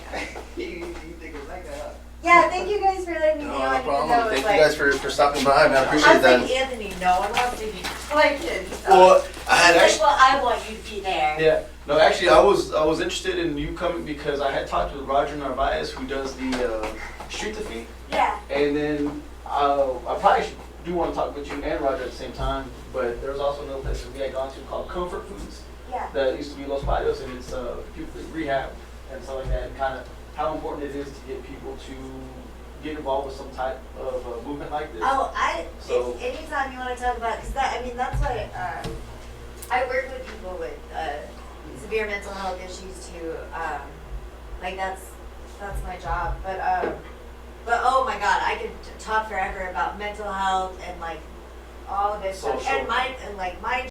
You think it's like that? Yeah, thank you guys for letting me know. No I didn't problem. know it Thank was you guys for stopping by, man. I I appreciate was that. like, Anthony, no one wants to be my kids. Well, I had Like, actually. well, I want you to be there. Yeah. No, actually, I was interested in you coming because I had talked with Roger Narvaez, who does the Street Defeat, Yeah. and then I probably do want to talk with you and Roger at the same time. But there was also another place that we had gone to called Comfort Foods Yeah. that used to be Los Patos, and it's people that rehab and stuff like that, and kind of how important it is to get people to get involved with some type of movement like this. Oh, So- if anytime you want to talk about, because that's what I work with people with severe mental health issues too. Like that's my job. But oh my God, I could talk forever about mental health and like all of this stuff. Social. And my